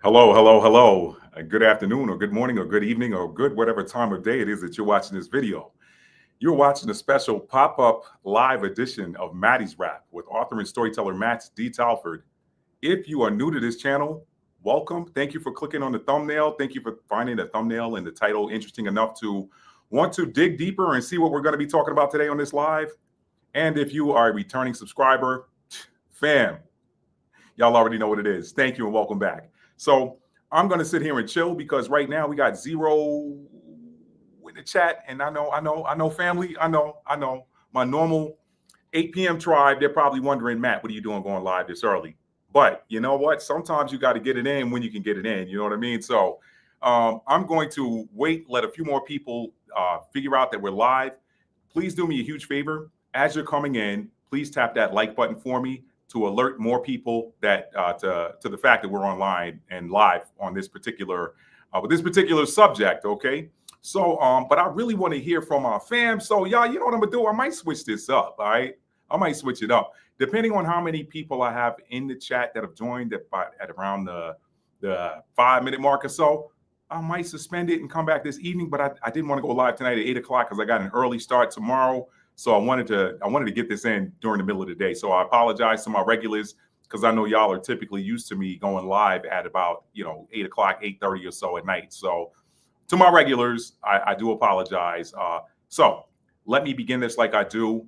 Hello, hello, hello. Good afternoon, or good morning, or good evening, or good whatever time of day it is that you're watching this video. You're watching a special pop up live edition of Maddie's Rap with author and storyteller Matt D. Talford. If you are new to this channel, welcome. Thank you for clicking on the thumbnail. Thank you for finding the thumbnail and the title interesting enough to want to dig deeper and see what we're going to be talking about today on this live. And if you are a returning subscriber, fam, y'all already know what it is. Thank you and welcome back. So I'm going to sit here and chill because right now we got zero in the chat. And I know, family. I know. My normal 8 p.m. tribe, they're probably wondering, Matt, what are you doing going live this early? But you know what? Sometimes you got to get it in when you can get it in. You know what I mean? So I'm going to wait, let a few more people figure out that we're live. Please do me a huge favor. As you're coming in, please tap that like button for me to alert more people that to the fact that we're online and live on this particular with this particular subject. Okay. So, but I really want to hear from our fam. So, y'all, you know what I'm gonna do? I might switch this up. All right, I might switch it up depending on how many people I have in the chat that have joined at around the 5 minute mark or so. I might suspend it and come back this evening, but I didn't want to go live tonight at 8 o'clock because I got an early start tomorrow. So I wanted to get this in during the middle of the day. So I apologize to my regulars because I know y'all are typically used to me going live at about 8 o'clock, 8:30 or so at night. So to my regulars, I do apologize. So let me begin this like I do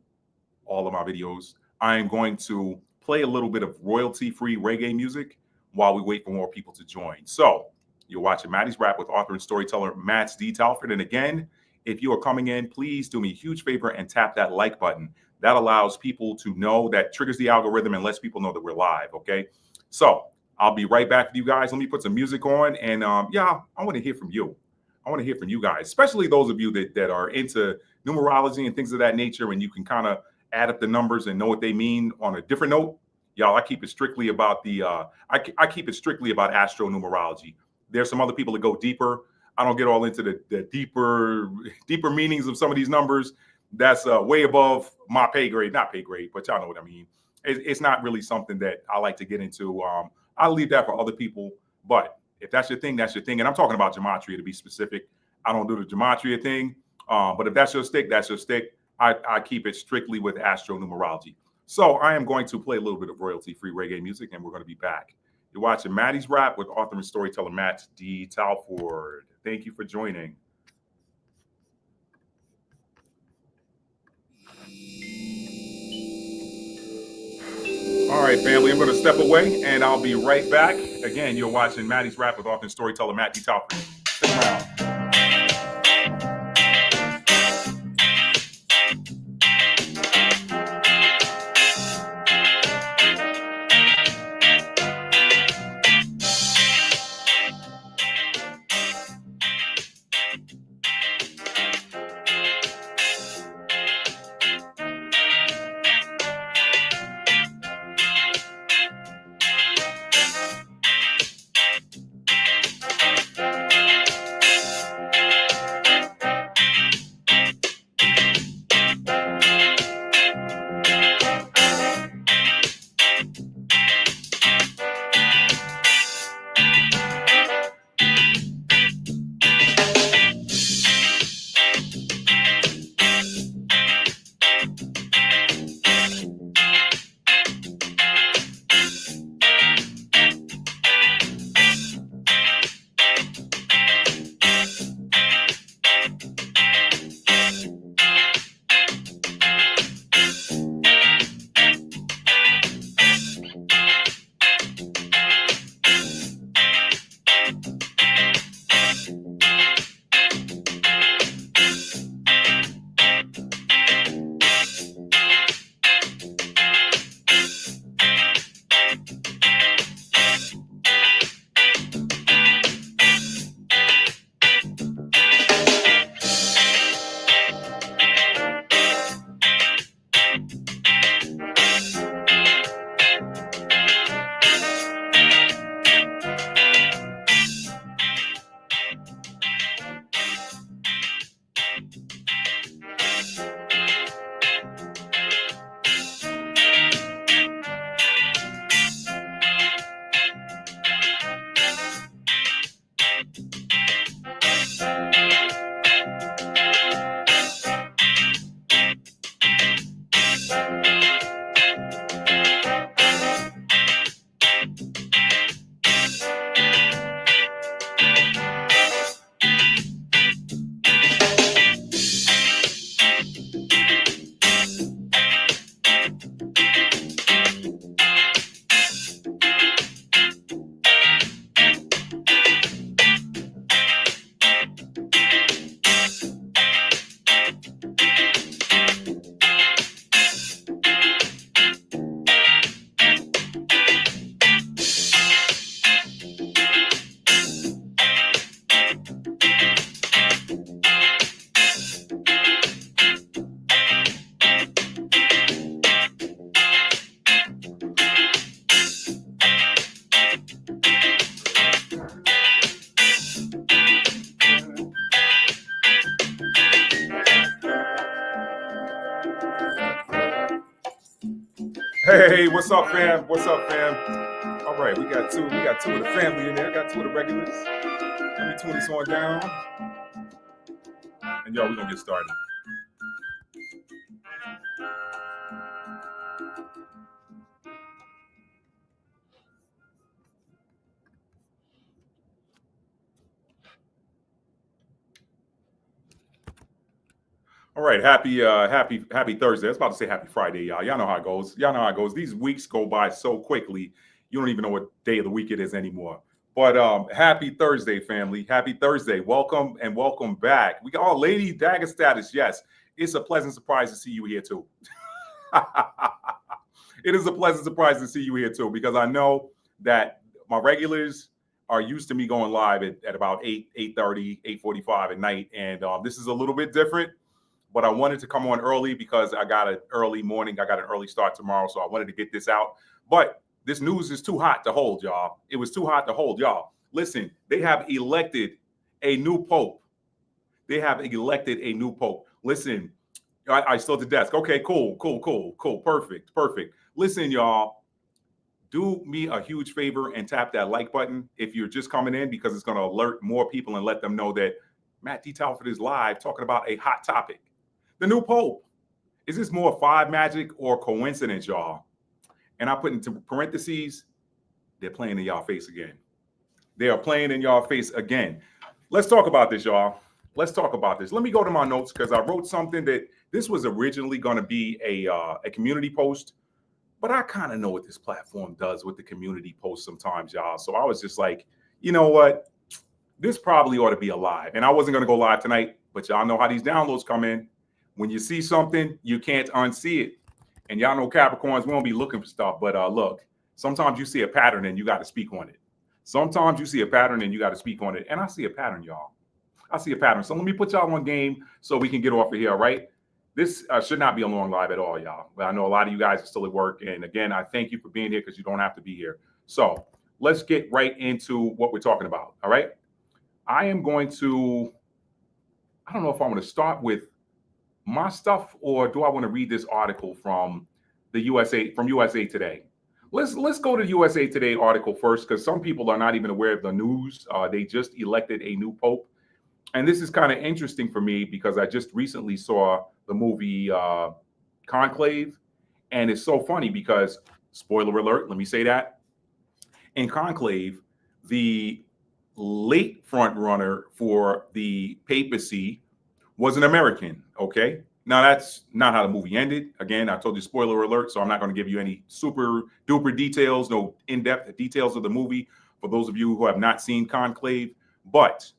all of my videos. I am going to play a little bit of royalty-free reggae music while we wait for more people to join. So you're watching Maddie's Rap with author and storyteller Matt D. Talford. And again, if you are coming in, please do me a huge favor and tap that like button. That allows people to know, that triggers the algorithm and lets people know that we're live. Okay. So I'll be right back with you guys. Let me put some music on. And yeah, I want to hear from you. I want to hear from you guys, especially those of you that are into numerology and things of that nature. And you can kind of add up the numbers and know what they mean on a different note. Y'all, I keep it strictly about I keep it strictly about astro numerology. There's some other people that go deeper. I don't get all into the deeper meanings of some of these numbers. That's way above my pay grade, not pay grade, but y'all know what I mean. It's not really something that I like to get into. I'll leave that for other people. But if that's your thing, that's your thing. And I'm talking about gematria to be specific. I don't do the gematria thing. But if that's your stick, that's your stick. I keep it strictly with astro numerology. So I am going to play a little bit of royalty-free reggae music, and we're going to be back. You're watching Maddie's Rap with author and storyteller Matt D. Talford. Thank you for joining. All right, family, I'm going to step away and I'll be right back. Again, you're watching Maddie's Rap with author and storyteller Matt D. Talford. Stick around. Hey, what's up, fam? What's up, fam? All right, we got two. We got two of the family in there. Got two of the regulars. Let me tune this on down, and y'all, we're gonna get started. All right, happy Thursday. I was about to say happy Friday, y'all. Y'all know how it goes. Y'all know how it goes. These weeks go by so quickly, you don't even know what day of the week it is anymore. But happy Thursday, family. Happy Thursday. Welcome and welcome back. We got all lady dagger status. Yes, it's a pleasant surprise to see you here too. It is a pleasant surprise to see you here too, because I know that my regulars are used to me going live at about 8:30, 8:45 at night. And this is a little bit different, but I wanted to come on early because I got an early morning. I got an early start tomorrow. So I wanted to get this out. But this news is too hot to hold, y'all. It was too hot to hold, y'all. Listen, they have elected a new pope. They have elected a new pope. Listen, I still at the desk. Okay, cool. Perfect. Listen, y'all, do me a huge favor and tap that like button if you're just coming in, because it's going to alert more people and let them know that Matt D. Talford is live talking about a hot topic. The new pope. Is this more five magic or coincidence, y'all? And I put into parentheses, they're playing in y'all face again. They are playing in y'all face again. Let's talk about this, y'all. Let's talk about this. Let me go to my notes, because I wrote something that this was originally going to be a community post, but I kind of know what this platform does with the community posts sometimes, y'all. So I was just like, you know what? This probably ought to be a live. And I wasn't going to go live tonight, but y'all know how these downloads come in. When you see something, you can't unsee it. And y'all know Capricorns, we won't be looking for stuff. But look, sometimes you see a pattern and you got to speak on it. Sometimes you see a pattern and you got to speak on it. And I see a pattern, y'all. I see a pattern. So let me put y'all on game so we can get off of here, all right? This should not be a long live at all, y'all. But I know a lot of you guys are still at work. And again, I thank you for being here, because you don't have to be here. So let's get right into what we're talking about, all right? I am going to, I don't know if I'm going to start with my stuff, or do I want to read this article from the USA Today? Let's go to USA Today article first, because some people are not even aware of the news. They just elected a new pope. And this is kind of interesting for me, because I just recently saw the movie Conclave. And it's so funny because, spoiler alert, let me say that. In Conclave, the late front runner for the papacy was an American, okay? Now, that's not how the movie ended. Again, I told you spoiler alert, so I'm not going to give you any super duper details, no in-depth details of the movie for those of you who have not seen Conclave. But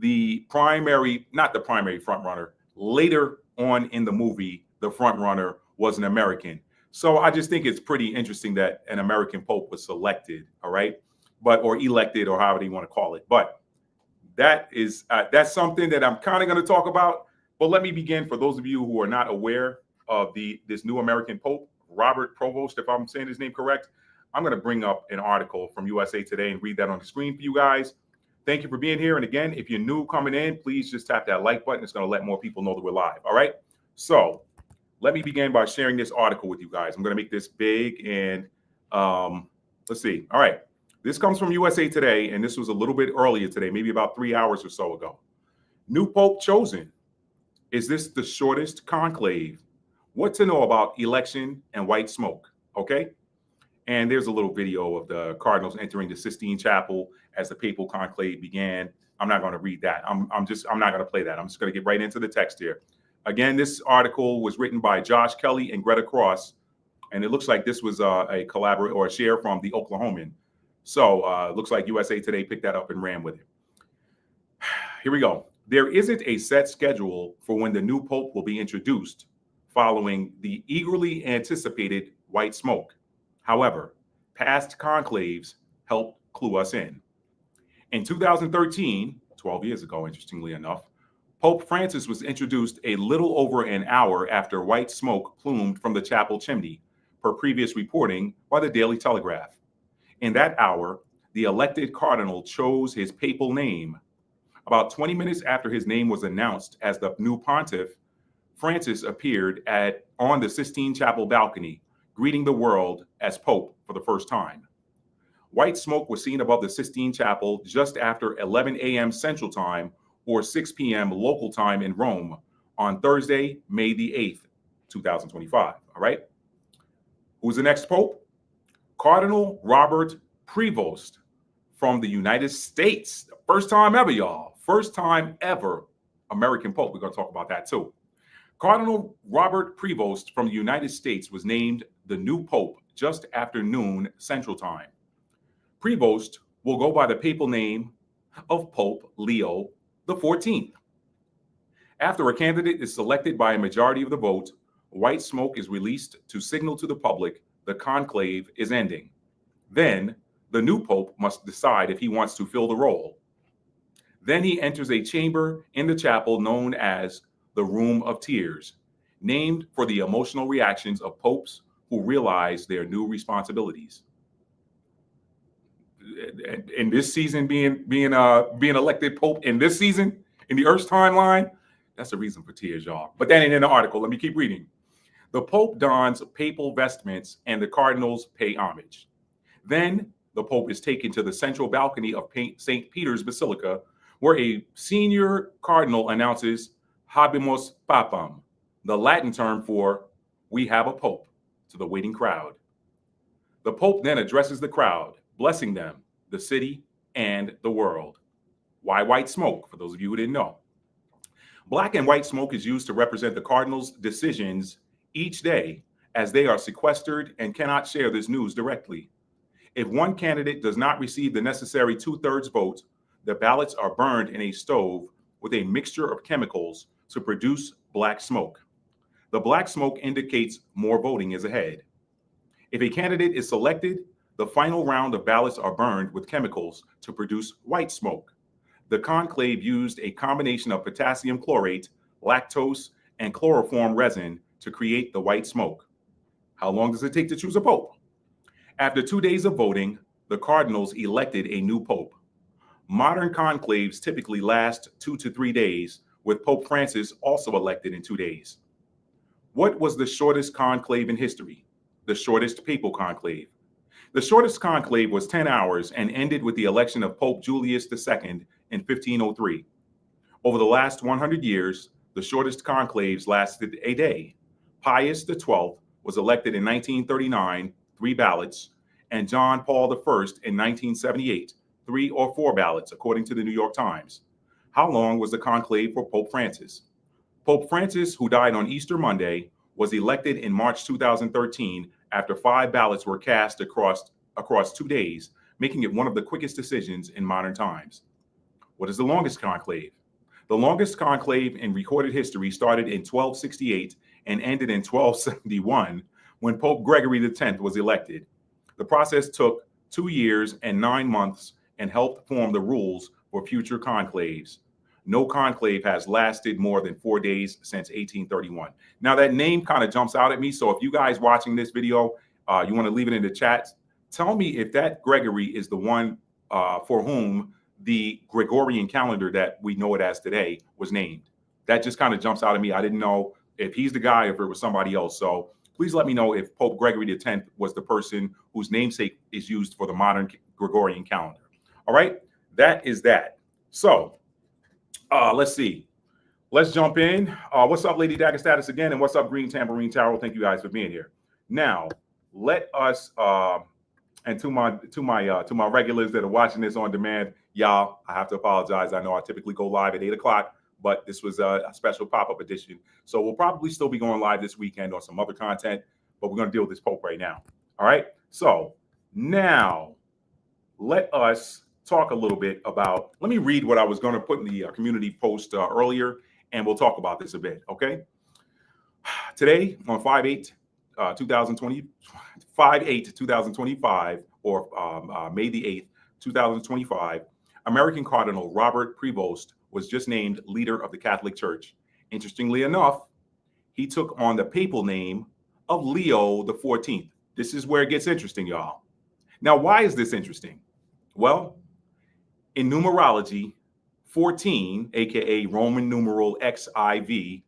not the primary front runner, later on in the movie, the front runner was an American. So I just think it's pretty interesting that an American pope was selected, all right? Or elected, or however you want to call it. But that's something that I'm kind of going to talk about. But let me begin. For those of you who are not aware of this new American pope, Robert Provost, if I'm saying his name correct, I'm going to bring up an article from USA Today and read that on the screen for you guys. Thank you for being here. And again, if you're new coming in, please just tap that like button. It's going to let more people know that we're live. All right. So let me begin by sharing this article with you guys. I'm going to make this big, and let's see. All right. This comes from USA Today, and this was a little bit earlier today, maybe about 3 hours or so ago. New pope chosen. Is this the shortest conclave? What to know about election and white smoke? Okay. And there's a little video of the cardinals entering the Sistine Chapel as the papal conclave began. I'm not going to read that. I'm not going to play that. I'm just going to get right into the text here. Again, this article was written by Josh Kelly and Greta Cross, and it looks like this was a collaborate or a share from the Oklahoman. So it looks like USA Today picked that up and ran with it. Here we go. There isn't a set schedule for when the new pope will be introduced following the eagerly anticipated white smoke. However, past conclaves helped clue us in. In 2013, 12 years ago, interestingly enough, Pope Francis was introduced a little over an hour after white smoke plumed from the chapel chimney, per previous reporting by the Daily Telegraph. In that hour, the elected cardinal chose his papal name. About 20 minutes after his name was announced as the new pontiff, Francis appeared on the Sistine Chapel balcony, greeting the world as Pope for the first time. White smoke was seen above the Sistine Chapel just after 11 a.m. Central Time or 6 p.m. local time in Rome on Thursday, May the 8th, 2025. All right. Who's the next Pope? Cardinal Robert Prevost from the United States. First time ever, y'all. First time ever American Pope. We're going to talk about that too. Cardinal Robert Prevost from the United States was named the new Pope just after noon Central Time. Prevost will go by the papal name of Pope Leo XIV. After a candidate is selected by a majority of the vote, white smoke is released to signal to the public the conclave is ending. Then the new Pope must decide if he wants to fill the role. Then he enters a chamber in the chapel known as the Room of Tears, named for the emotional reactions of popes who realize their new responsibilities. In this season, being elected Pope in this season, in the Earth's timeline, that's a reason for tears, y'all. But that ain't in the article. Let me keep reading. The Pope dons papal vestments and the cardinals pay homage. Then the Pope is taken to the central balcony of St. Peter's Basilica, where a senior cardinal announces Habemus Papam, the Latin term for "we have a Pope," to the waiting crowd. The Pope then addresses the crowd, blessing them, the city, and the world. Why white smoke, for those of you who didn't know? Black and white smoke is used to represent the cardinals' decisions each day, as they are sequestered and cannot share this news directly. If one candidate does not receive the necessary 2/3 vote, the ballots are burned in a stove with a mixture of chemicals to produce black smoke. The black smoke indicates more voting is ahead. If a candidate is selected, the final round of ballots are burned with chemicals to produce white smoke. The conclave used a combination of potassium chlorate, lactose, and chloroform resin to create the white smoke. How long does it take to choose a pope? After 2 days of voting, the cardinals elected a new pope. Modern conclaves typically last 2 to 3 days, with Pope Francis also elected in 2 days. What was the shortest conclave in history? The shortest papal conclave. The shortest conclave was 10 hours and ended with the election of Pope Julius II in 1503. Over the last 100 years, the shortest conclaves lasted a day. Pius XII was elected in 1939, 3 ballots, and John Paul I in 1978, 3 or 4 ballots, according to the New York Times. How long was the conclave for Pope Francis? Pope Francis, who died on Easter Monday, was elected in March 2013 after 5 ballots were cast across 2 days, making it one of the quickest decisions in modern times. What is the longest conclave? The longest conclave in recorded history started in 1268 and ended in 1271 when Pope Gregory X was elected. The process took 2 years and 9 months and helped form the rules for future conclaves. No conclave has lasted more than 4 days since 1831. Now that name kind of jumps out at me. So if you guys watching this video, you want to leave it in the chat, tell me if that Gregory is the one for whom the Gregorian calendar that we know it as today was named. That just kind of jumps out at me. I didn't know if he's the guy or if it was somebody else. So please let me know if Pope Gregory X was the person whose namesake is used for the modern Gregorian calendar. All right, that is that. So let's see. Let's jump in. What's up, Lady Dagger Status again, and what's up, Green Tambourine Tarot? Thank you guys for being here. Now, let us and to my regulars that are watching this on demand, y'all, I have to apologize. I know I typically go live at 8 o'clock, but this was a special pop-up edition. So we'll probably still be going live this weekend on some other content, but we're going to deal with this Pope right now. All right. So now let us talk a little bit about, let me read what I was going to put in the community post earlier, and we'll talk about this a bit. Okay. Today on 5/8/2025, or May the 8th, 2025, American Cardinal Robert Prevost was just named leader of the Catholic Church. Interestingly enough, he took on the papal name of Leo XIV. This is where it gets interesting, y'all. Now, why is this interesting? Well, in numerology, 14, aka Roman numeral XIV,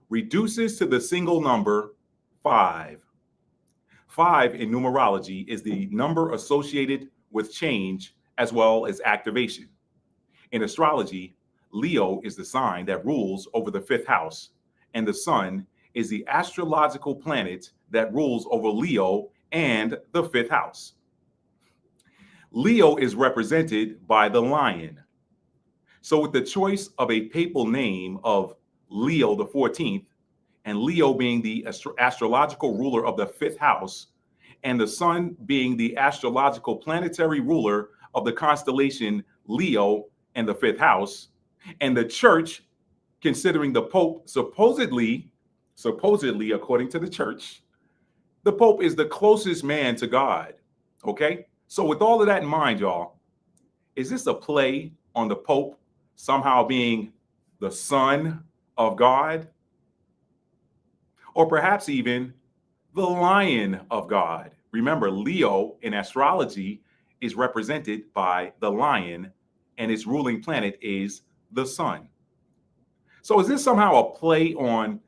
reduces to the single number 5. 5 in numerology is the number associated with change as well as activation. In astrology, Leo is the sign that rules over the 5th house, and the sun is the astrological planet that rules over Leo and the 5th house. Leo is represented by the lion. So with the choice of a papal name of Leo the 14th, and Leo being the astrological ruler of the 5th house, and the sun being the astrological planetary ruler of the constellation Leo and the 5th house, and the church considering the Pope supposedly, according to the church, the Pope is the closest man to God. Okay? So with all of that in mind, y'all, is this a play on the Pope somehow being the son of God? Or perhaps even the lion of God? Remember, Leo in astrology is represented by the lion, and its ruling planet is the sun. So is this somehow a play on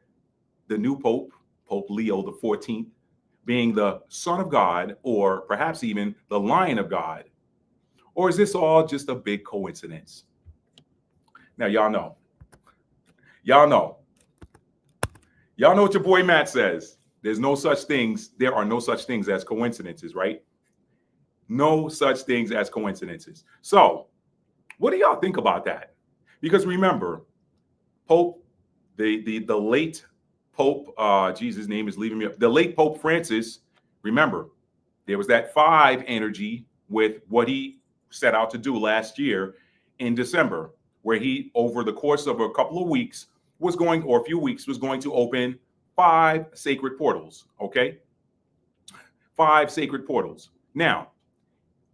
the new Pope, Pope Leo the 14th, being the son of God, or perhaps even the lion of God? Or is this all just a big coincidence? Now, y'all know what your boy Matt says. There are no such things as coincidences, right? No such things as coincidences. So what do y'all think about that? Because remember, Pope, the late Pope, Jesus' name is leaving me up. The late Pope Francis, remember, there was that 5 energy with what he set out to do last year in December, where he, over the course of a couple of weeks, was going to open 5 sacred portals. Okay. 5 sacred portals. Now,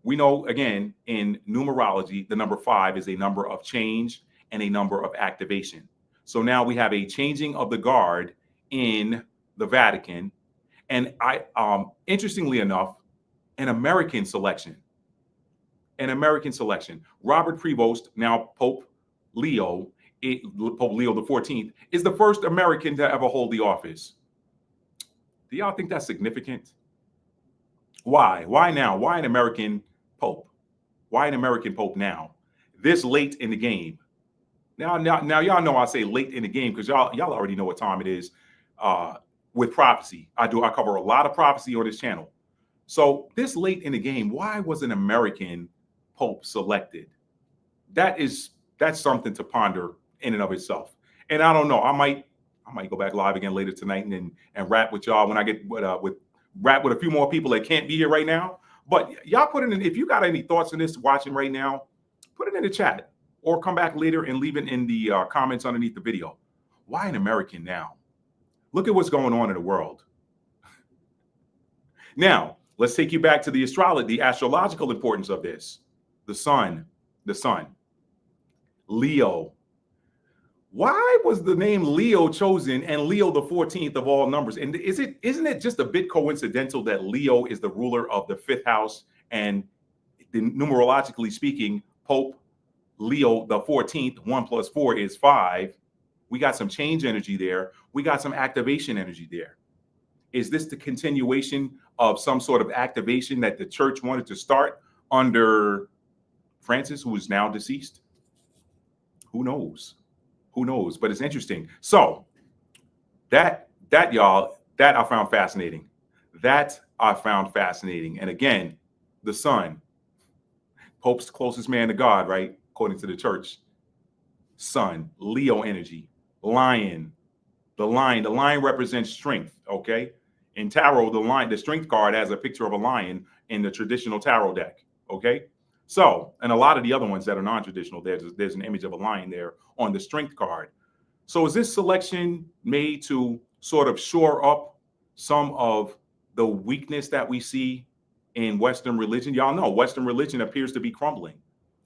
we know, again, in numerology, the number 5 is a number of change and a number of activation. So now we have a changing of the guard in the Vatican. And interestingly enough, an American selection. Robert Prevost, now Pope Leo the 14th, is the first American to ever hold the office. Do y'all think that's significant? Why? Why now? Why an American Pope? Why an American Pope now? This late in the game. Now, y'all know I say late in the game because y'all already know what time it is with prophecy. I cover a lot of prophecy on this channel. So this late in the game, why was an American Pope selected? That's something to ponder in and of itself. And I don't know. I might go back live again later tonight and rap with y'all when I get rap with a few more people that can't be here right now. But y'all put it in. If you got any thoughts on this watching right now, put it in the chat or come back later and leave it in the comments underneath the video. Why an American now? Look at what's going on in the world. Now, let's take you back to the astrological importance of this. The sun. Leo. Why was the name Leo chosen and Leo the 14th of all numbers? And isn't it just a bit coincidental that Leo is the ruler of the 5th house, and numerologically speaking, Pope Leo the 14th, 1 + 4 is 5. We got some change energy there. We got some activation energy there. Is this the continuation of some sort of activation that the church wanted to start under Francis, who is now deceased? Who knows? But it's interesting. So that y'all, that I found fascinating. And again, the sun, Pope's closest man to God, right? According to the church. Sun, Leo energy, lion. The lion represents strength. Okay. In tarot, the strength card has a picture of a lion in the traditional tarot deck. Okay. So, and a lot of the other ones that are non-traditional, there's an image of a lion there on the strength card. So is this selection made to sort of shore up some of the weakness that we see in Western religion? Y'all know Western religion appears to be crumbling.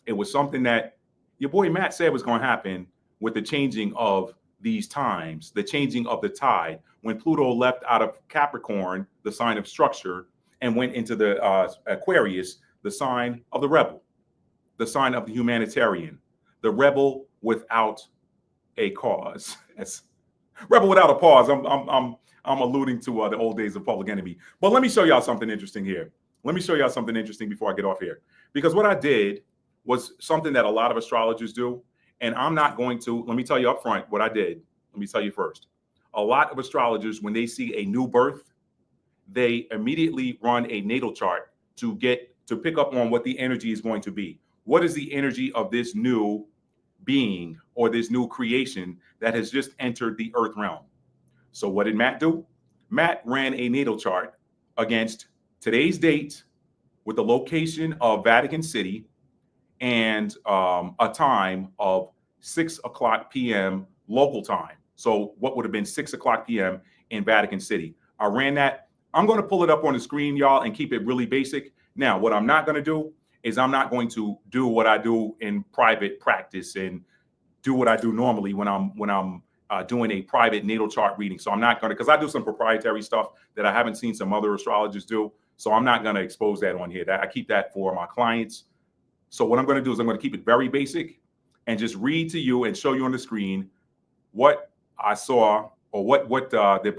It was something that your boy Matt said was going to happen with the changing of these times, the changing of the tide. When Pluto left out of Capricorn, the sign of structure, and went into the Aquarius, the sign of the rebel, the sign of the humanitarian, the rebel without a cause. Rebel without a pause. I'm alluding to the old days of Public Enemy. But let me show y'all something interesting here. Let me show y'all something interesting before I get off here. Because what I did was something that a lot of astrologers do. And I'm not going to, let me tell you up front what I did. Let me tell you first. A lot of astrologers, when they see a new birth, they immediately run a natal chart to pick up on what the energy is going to be. What is the energy of this new being or this new creation that has just entered the earth realm? So what did Matt do? Matt ran a natal chart against today's date with the location of Vatican City and a time of 6:00 p.m. local time. So what would have been 6:00 p.m. in Vatican City. I ran that. I'm going to pull it up on the screen, y'all, and keep it really basic. Now, what I'm not going to do is I'm not going to do what I do in private practice and do what I do normally when I'm doing a private natal chart reading. So I'm not going to, because I do some proprietary stuff that I haven't seen some other astrologers do. So I'm not going to expose that on here. I keep that for my clients. So what I'm going to do is I'm going to keep it very basic and just read to you and show you on the screen what I saw or what the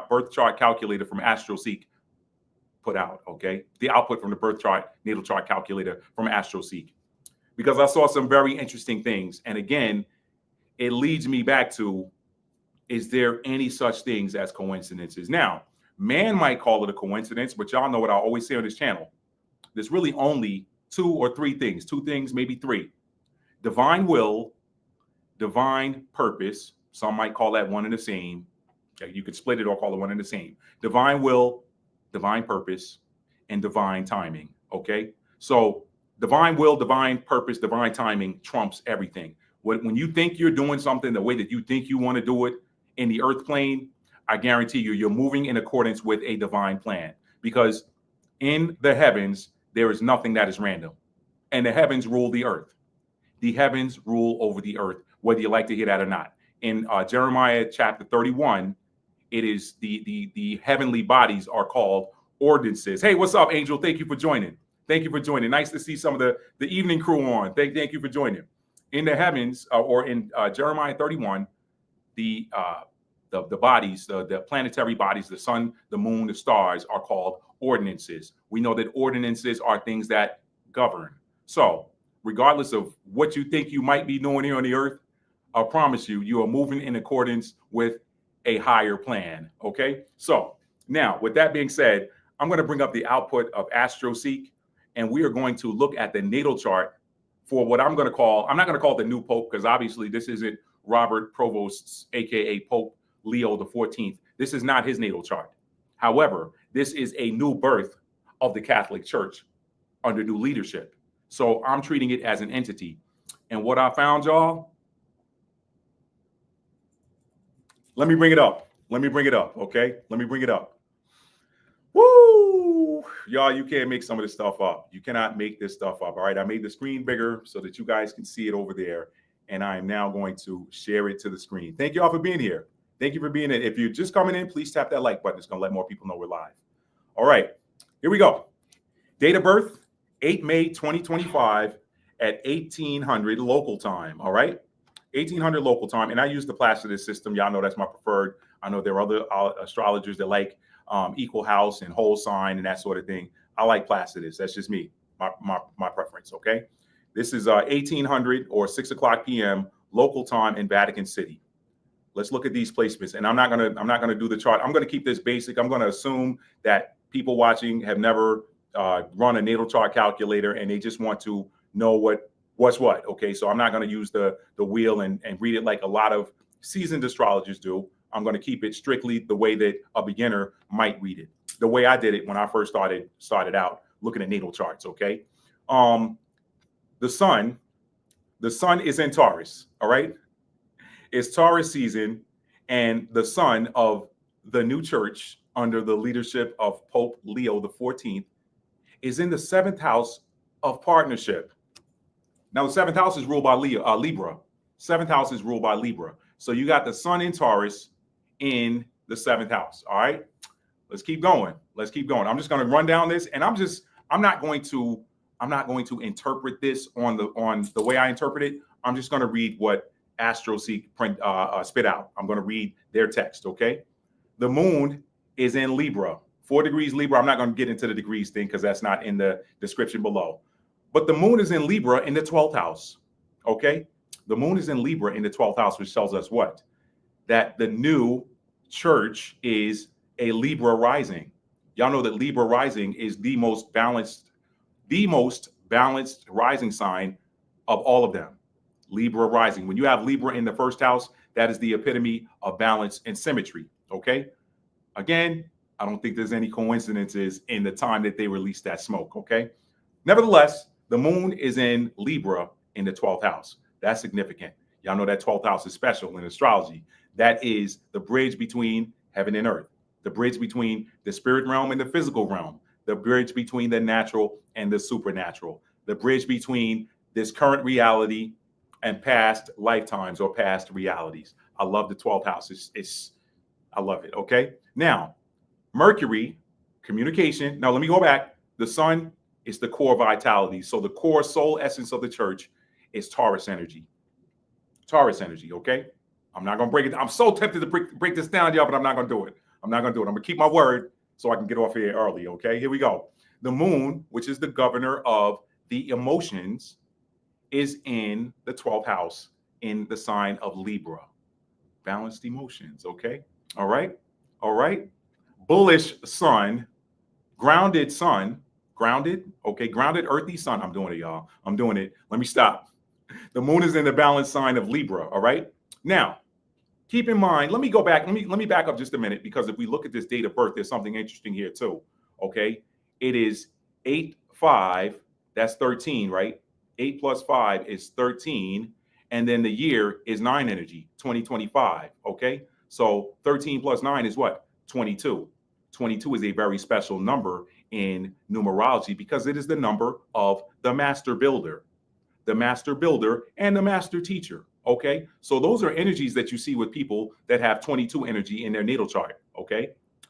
birth chart calculator from AstroSeek put out. Okay, the output from the birth chart natal chart calculator from AstroSeek, because I saw some very interesting things. And again, it leads me back to, is there any such things as coincidences? Now, man might call it a coincidence, but y'all know what I always say on this channel. There's really only two or three things, maybe three: divine will, divine purpose. Some might call that one and the same. You could split it or call it one and the same. Divine will, divine purpose, and divine timing. Okay. So divine will, divine purpose, divine timing trumps everything. When you think you're doing something the way that you think you want to do it in the earth plane, I guarantee you're moving in accordance with a divine plan, because in the heavens, there is nothing that is random, and the heavens rule the earth. The heavens rule over the earth, whether you like to hear that or not. In Jeremiah chapter 31, it is the heavenly bodies are called ordinances. Hey, what's up, Angel? Thank you for joining. Thank you for joining. Nice to see some of the evening crew on. Thank you for joining. In the heavens, or in Jeremiah 31, the bodies, the planetary bodies, the sun, the moon, the stars are called ordinances. We know that ordinances are things that govern. So regardless of what you think you might be doing here on the earth, I promise you, you are moving in accordance with a higher plan. Okay. So now, with that being said, I'm going to bring up the output of AstroSeek, and we are going to look at the natal chart for what I'm not going to call it the new Pope, because obviously this isn't Robert Provost's, aka Pope Leo the 14th. This is not his natal chart. However, this is a new birth of the Catholic Church under new leadership. So I'm treating it as an entity. And what I found, y'all, let me bring it up. Okay. Let me bring it up. Woo! Y'all, you can't make some of this stuff up. You cannot make this stuff up. All right. I made the screen bigger so that you guys can see it over there. And I am now going to share it to the screen. Thank you all for being here. Thank you for being here. If you're just coming in, please tap that like button. It's going to let more people know we're live. All right. Here we go. Date of birth, 8 May 2025 at 1800 local time. All right. 1800 local time. And I use the Placidus system. Y'all know that's my preferred. I know there are other astrologers that like equal house and whole sign and that sort of thing. I like Placidus. That's just me, my preference. Okay. This is 1800 or 6:00 p.m. local time in Vatican City. Let's look at these placements. And I'm not gonna do the chart. I'm gonna keep this basic. I'm gonna assume that people watching have never run a natal chart calculator and they just want to know what's what. Okay, so I'm not gonna use the wheel and read it like a lot of seasoned astrologers do. I'm gonna keep it strictly the way that a beginner might read it, the way I did it when I first started out looking at natal charts. Okay, the sun is in Taurus. All right. It's Taurus season, and the sun of the new church under the leadership of Pope Leo the 14th is in the 7th house of partnership. Now, the 7th house is ruled by Libra. 7th house is ruled by Libra. So you got the sun in Taurus in the 7th house. All right, let's keep going. I'm just going to run down this, and I'm not going to interpret this on the way I interpret it. I'm just going to read what AstroSeek spit out. I'm going to read their text. Okay. The moon is in Libra, 4 degrees Libra. I'm not going to get into the degrees thing because that's not in the description below. But the moon is in Libra in the 12th house. Okay. The moon is in Libra in the 12th house, which tells us what? That the new church is a Libra rising. Y'all know that Libra rising is the most balanced rising sign of all of them. Libra rising. When you have Libra in the first house, that is the epitome of balance and symmetry. Okay. Again, I don't think there's any coincidences in the time that they released that smoke. Okay. Nevertheless, the moon is in Libra in the 12th house. That's significant. Y'all know that 12th house is special in astrology. That is the bridge between heaven and earth, the bridge between the spirit realm and the physical realm, the bridge between the natural and the supernatural, the bridge between this current reality and past lifetimes or past realities. I love the 12th house. I love it. Okay. Now, Mercury, communication. Now, let me go back. The sun is the core vitality. So the core soul essence of the church is Taurus energy. Taurus energy. Okay. I'm not going to break it. I'm so tempted to break this down, y'all, but I'm not going to do it. I'm not going to do it. I'm going to keep my word so I can get off here early. Okay. Here we go. The moon, which is the governor of the emotions, is in the 12th house in the sign of Libra. Balanced emotions. Okay. All right. All right. Bullish sun, grounded sun, grounded. Okay. Grounded earthy sun. I'm doing it, y'all. I'm doing it. Let me stop. The moon is in the balanced sign of Libra. All right. Now, keep in mind, let me go back. Let me back up just a minute, because if we look at this date of birth, there's something interesting here too. Okay. It is 8/5. That's 13, right? 8 plus 5 is 13. And then the year is 9 energy, 2025. Okay. So 13 plus 9 is what? 22. 22 is a very special number in numerology because it is the number of the master builder and the master teacher. Okay. So those are energies that you see with people that have 22 energy in their natal chart. Okay.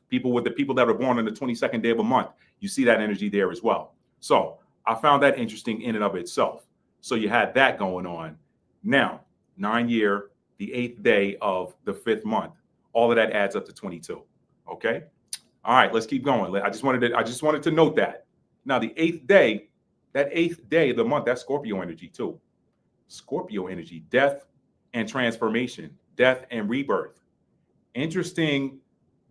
The people that are born on the 22nd day of a month, you see that energy there as well. So I found that interesting in and of itself. So you had that going on. Now, 9-year, the 8th day of the 5th month, all of that adds up to 22. Okay. All right, let's keep going. I just wanted to note that. Now, the 8th day, that 8th day of the month, that's Scorpio energy too. Scorpio energy, death and transformation, death and rebirth. Interesting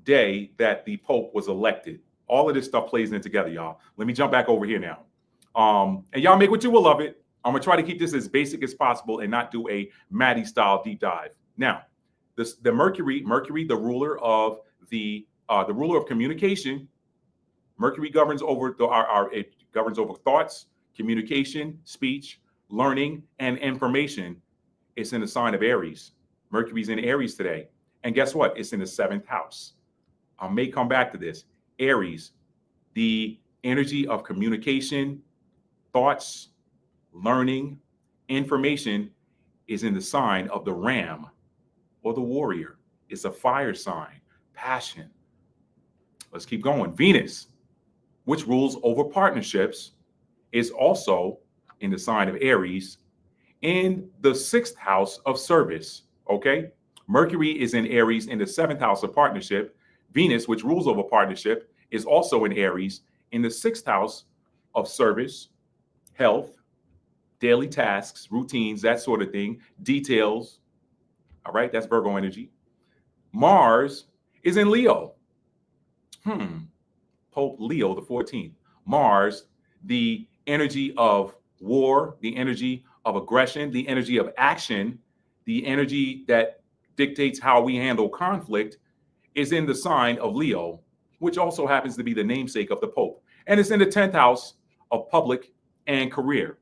day that the Pope was elected. All of this stuff plays in together, y'all. Let me jump back over here now. And y'all make what you will of it. I'm gonna try to keep this as basic as possible and not do a Maddie style deep dive. Now, the Mercury, the ruler of the ruler of communication. Mercury governs over it governs over thoughts, communication, speech, learning, and information. It's in the sign of Aries. Mercury's in Aries today, and guess what? It's in the 7th house. I may come back to this. Aries, the energy of communication, thoughts, learning, information, is in the sign of the Ram or the warrior. It's a fire sign, passion. Let's keep going. Venus, which rules over partnerships, is also in the sign of Aries in the 6th house of service. Okay. Mercury is in Aries in the 7th house of partnership. Venus, which rules over partnership, is also in Aries in the 6th house of service, health, daily tasks, routines, that sort of thing, details. All right, that's Virgo energy. Mars is in Leo. Pope Leo the 14th. Mars, the energy of war, the energy of aggression, the energy of action, the energy that dictates how we handle conflict, is in the sign of Leo, which also happens to be the namesake of the Pope. And it's in the 10th house of public and career.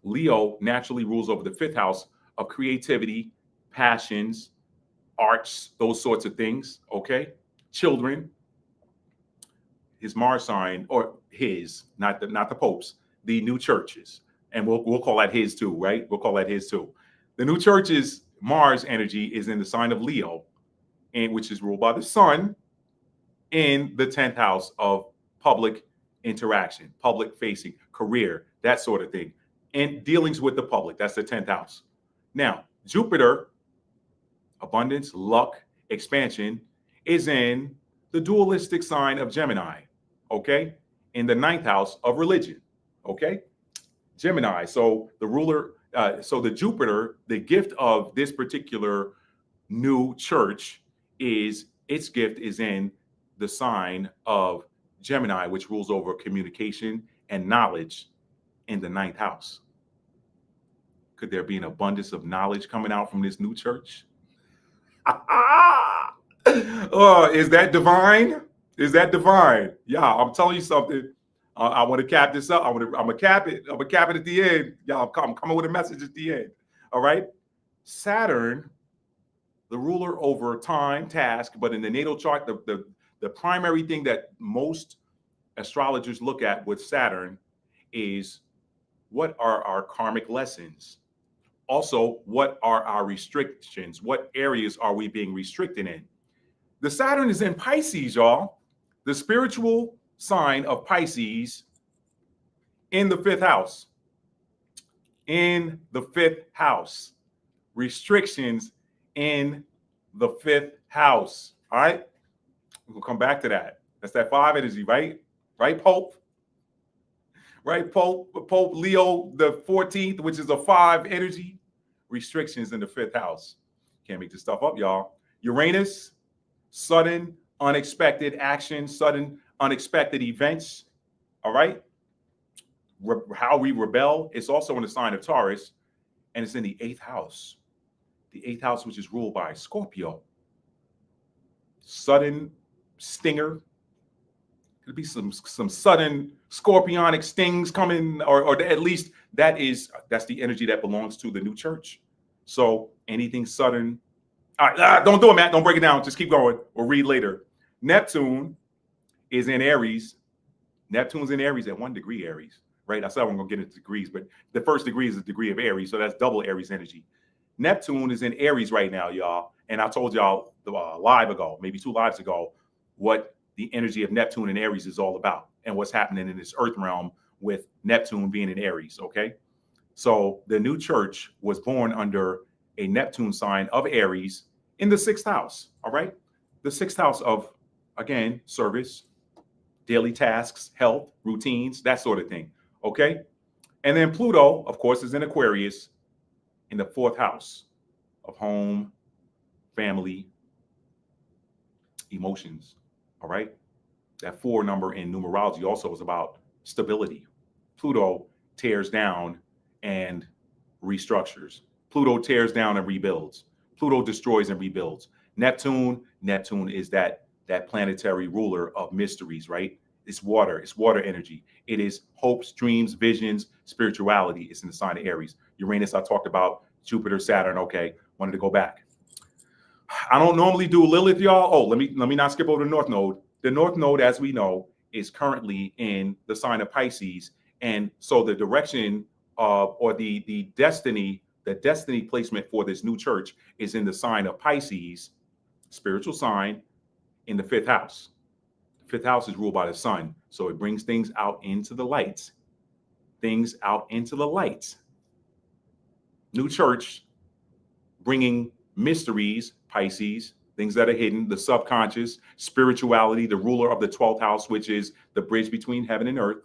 Leo naturally rules over the 5th house of creativity, passions, arts, those sorts of things. Okay. Children. His Mars sign, or his, not the Pope's, the new churches. And we'll call that his too, right? We'll call that his too. The new churches, Mars energy is in the sign of Leo, and which is ruled by the sun in the 10th house of public interaction, public facing, career, that sort of thing, and dealings with the public. That's the 10th house. Now, Jupiter, abundance, luck, expansion, is in the dualistic sign of Gemini, okay? In the ninth house of religion, okay? Gemini. So the ruler, so the Jupiter, the gift of this particular new church is its gift is in the sign of Gemini, which rules over communication and knowledge in the ninth house. Could there be an abundance of knowledge coming out from this new church? Oh, is that divine? Is that divine? Yeah, I'm telling you something. I want to cap this up. I'm gonna cap it. I'm gonna cap it at the end. Yeah, I'm coming with a message at the end. All right. Saturn, the ruler over time, task, but in the natal chart, the primary thing that most astrologers look at with Saturn is what are our karmic lessons? Also, what are our restrictions? What areas are we being restricted in? The Saturn is in Pisces, y'all. The spiritual sign of Pisces in the fifth house. In the fifth house. Restrictions in the fifth house. All right. We'll come back to that. That's that 5 energy, right? Right, Pope? Right, Pope Leo the 14th, which is a 5 energy. Restrictions in the fifth house. Can't make this stuff up, y'all. Uranus, sudden, unexpected action, sudden, unexpected events. All right. How we rebel. It's also in the sign of Taurus, and it's in the 8th house. The 8th house, which is ruled by Scorpio. Sudden stinger. Could be some sudden scorpionic stings coming, or at least that's the energy that belongs to the new church. So anything sudden. All right, don't do it, Matt. Don't break it down. Just keep going. We'll read later. Neptune is in Aries. Neptune's in Aries at 1 degree Aries, right? I said I'm going to get into degrees, but the first degree is a degree of Aries, so that's double Aries energy. Neptune is in Aries right now, y'all. And I told y'all live ago, maybe 2 lives ago, what the energy of Neptune and Aries is all about and what's happening in this earth realm with Neptune being in Aries, okay? So the new church was born under a Neptune sign of Aries in the 6th house, all right? The 6th house of, again, service, daily tasks, health, routines, that sort of thing, okay? And then Pluto, of course, is in Aquarius in the 4th house of home, family, emotions, all right? That 4 number in numerology also is about stability. Pluto tears down and restructures. Pluto tears down and rebuilds. Pluto destroys and rebuilds. Neptune is that planetary ruler of mysteries, right? It's water energy. It is hopes, dreams, visions, spirituality. It's in the sign of Aries. Uranus, I talked about. Jupiter, Saturn. Okay, wanted to go back. I don't normally do Lilith, y'all. Oh, let me not skip over the North Node. The North Node, as we know, is currently in the sign of Pisces, and so the direction of, or the destiny placement for this new church is in the sign of Pisces, spiritual sign, in the 5th house. The 5th house is ruled by the sun, so it brings things out into the light. Things out into the light. New church bringing mysteries, Pisces, things that are hidden, the subconscious, spirituality, the ruler of the 12th house, which is the bridge between heaven and earth,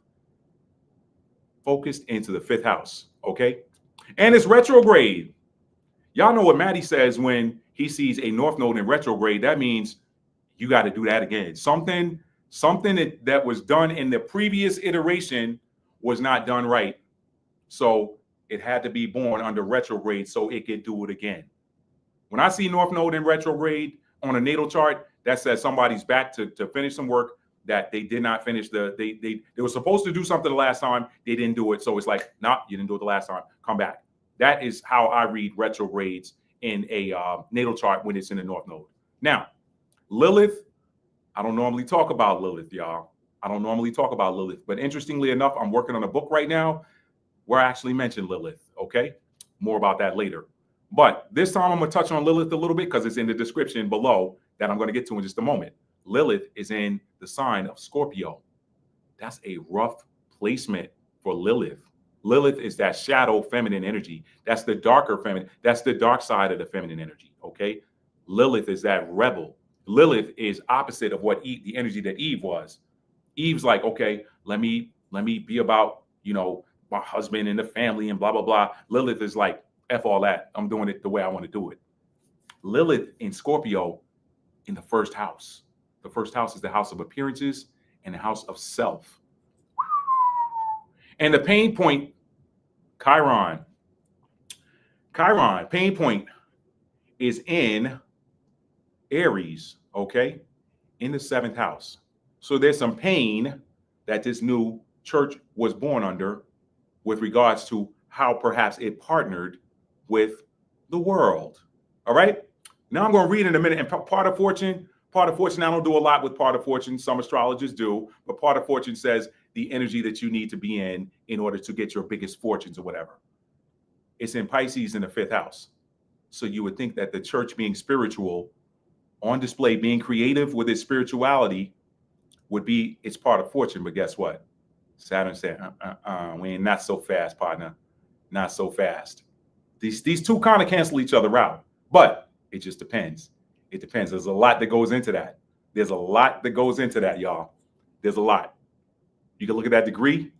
focused into the 5th house, okay? And it's retrograde. Y'all know what Maddie says when he sees a North Node in retrograde. That means you got to do that again. Something that was done in the previous iteration was not done right. So it had to be born under retrograde so it could do it again. When I see North Node in retrograde on a natal chart, that says somebody's back to finish some work that they did not finish. They were supposed to do something the last time. They didn't do it. So it's like, nah, you didn't do it the last time. Come back. That is how I read retrogrades in a natal chart when it's in the North Node. Now, Lilith, I don't normally talk about Lilith, y'all. I don't normally talk about Lilith. But interestingly enough, I'm working on a book right now where I actually mention Lilith, okay? More about that later. But this time I'm going to touch on Lilith a little bit because it's in the description below that I'm going to get to in just a moment. Lilith is in the sign of Scorpio. That's a rough placement for Lilith. Lilith is that shadow feminine energy. That's the darker feminine. That's the dark side of the feminine energy, okay? Lilith is that rebel. Lilith is opposite of what Eve, the energy that Eve was. Eve's like, okay, let me be about, my husband and the family and blah blah blah. Lilith is like, F all that. I'm doing it the way I want to do it. Lilith in Scorpio in the first house. The first house is the house of appearances and the house of self. And the pain point, Chiron, pain point is in Aries, okay, in the seventh house. So there's some pain that this new church was born under with regards to how perhaps it partnered with the world. All right. Now I'm going to read in a minute. And part of fortune, I don't do a lot with part of fortune. Some astrologers do, but part of fortune says the energy that you need to be in order to get your biggest fortunes or whatever. It's in Pisces in the fifth house. So you would think that the church being spiritual, on display, being creative with its spirituality, would be its part of fortune. But guess what? Saturn said, we ain't not so fast, partner. Not so fast. These two kind of cancel each other out, but it just depends. It depends. There's a lot that goes into that. There's a lot that goes into that, y'all. There's a lot. You can look at that degree,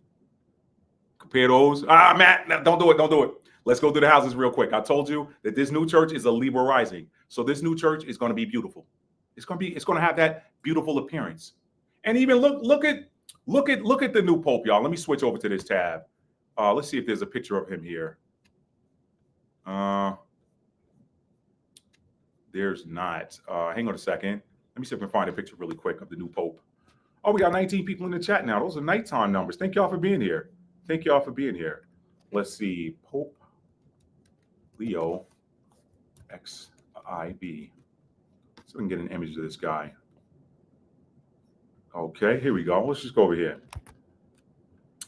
compare those. Matt, no, don't do it. Don't do it. Let's go through the houses real quick. I told you that this new church is a Libra rising. So this new church is going to be beautiful. It's going to have that beautiful appearance. And even look at the new Pope, y'all. Let me switch over to this tab. Let's see if there's a picture of him here. There's not. Hang on a second. Let me see if I can find a picture really quick of the new Pope. Oh, we got 19 people in the chat now. Those are nighttime numbers. Thank y'all for being here. Thank y'all for being here. Let's see. Pope Leo XIB. So we can get an image of this guy. Okay, here we go. Let's just go over here.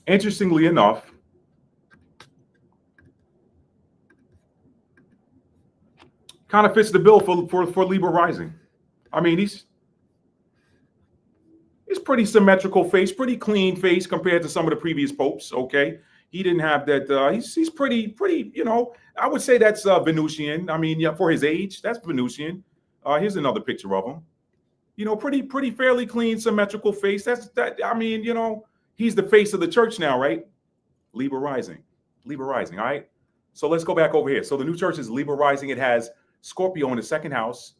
Interestingly enough, kind of fits the bill for Libra rising. I mean, he's pretty symmetrical face, pretty clean face compared to some of the previous popes. Okay, he didn't have that. He's pretty. I would say that's Venusian. I mean, yeah, for his age, that's Venusian. Here's another picture of him. Pretty fairly clean, symmetrical face. I mean, he's the face of the church now, right? Libra rising. All right. So let's go back over here. So the new church is Libra rising. It has Scorpio in the second house,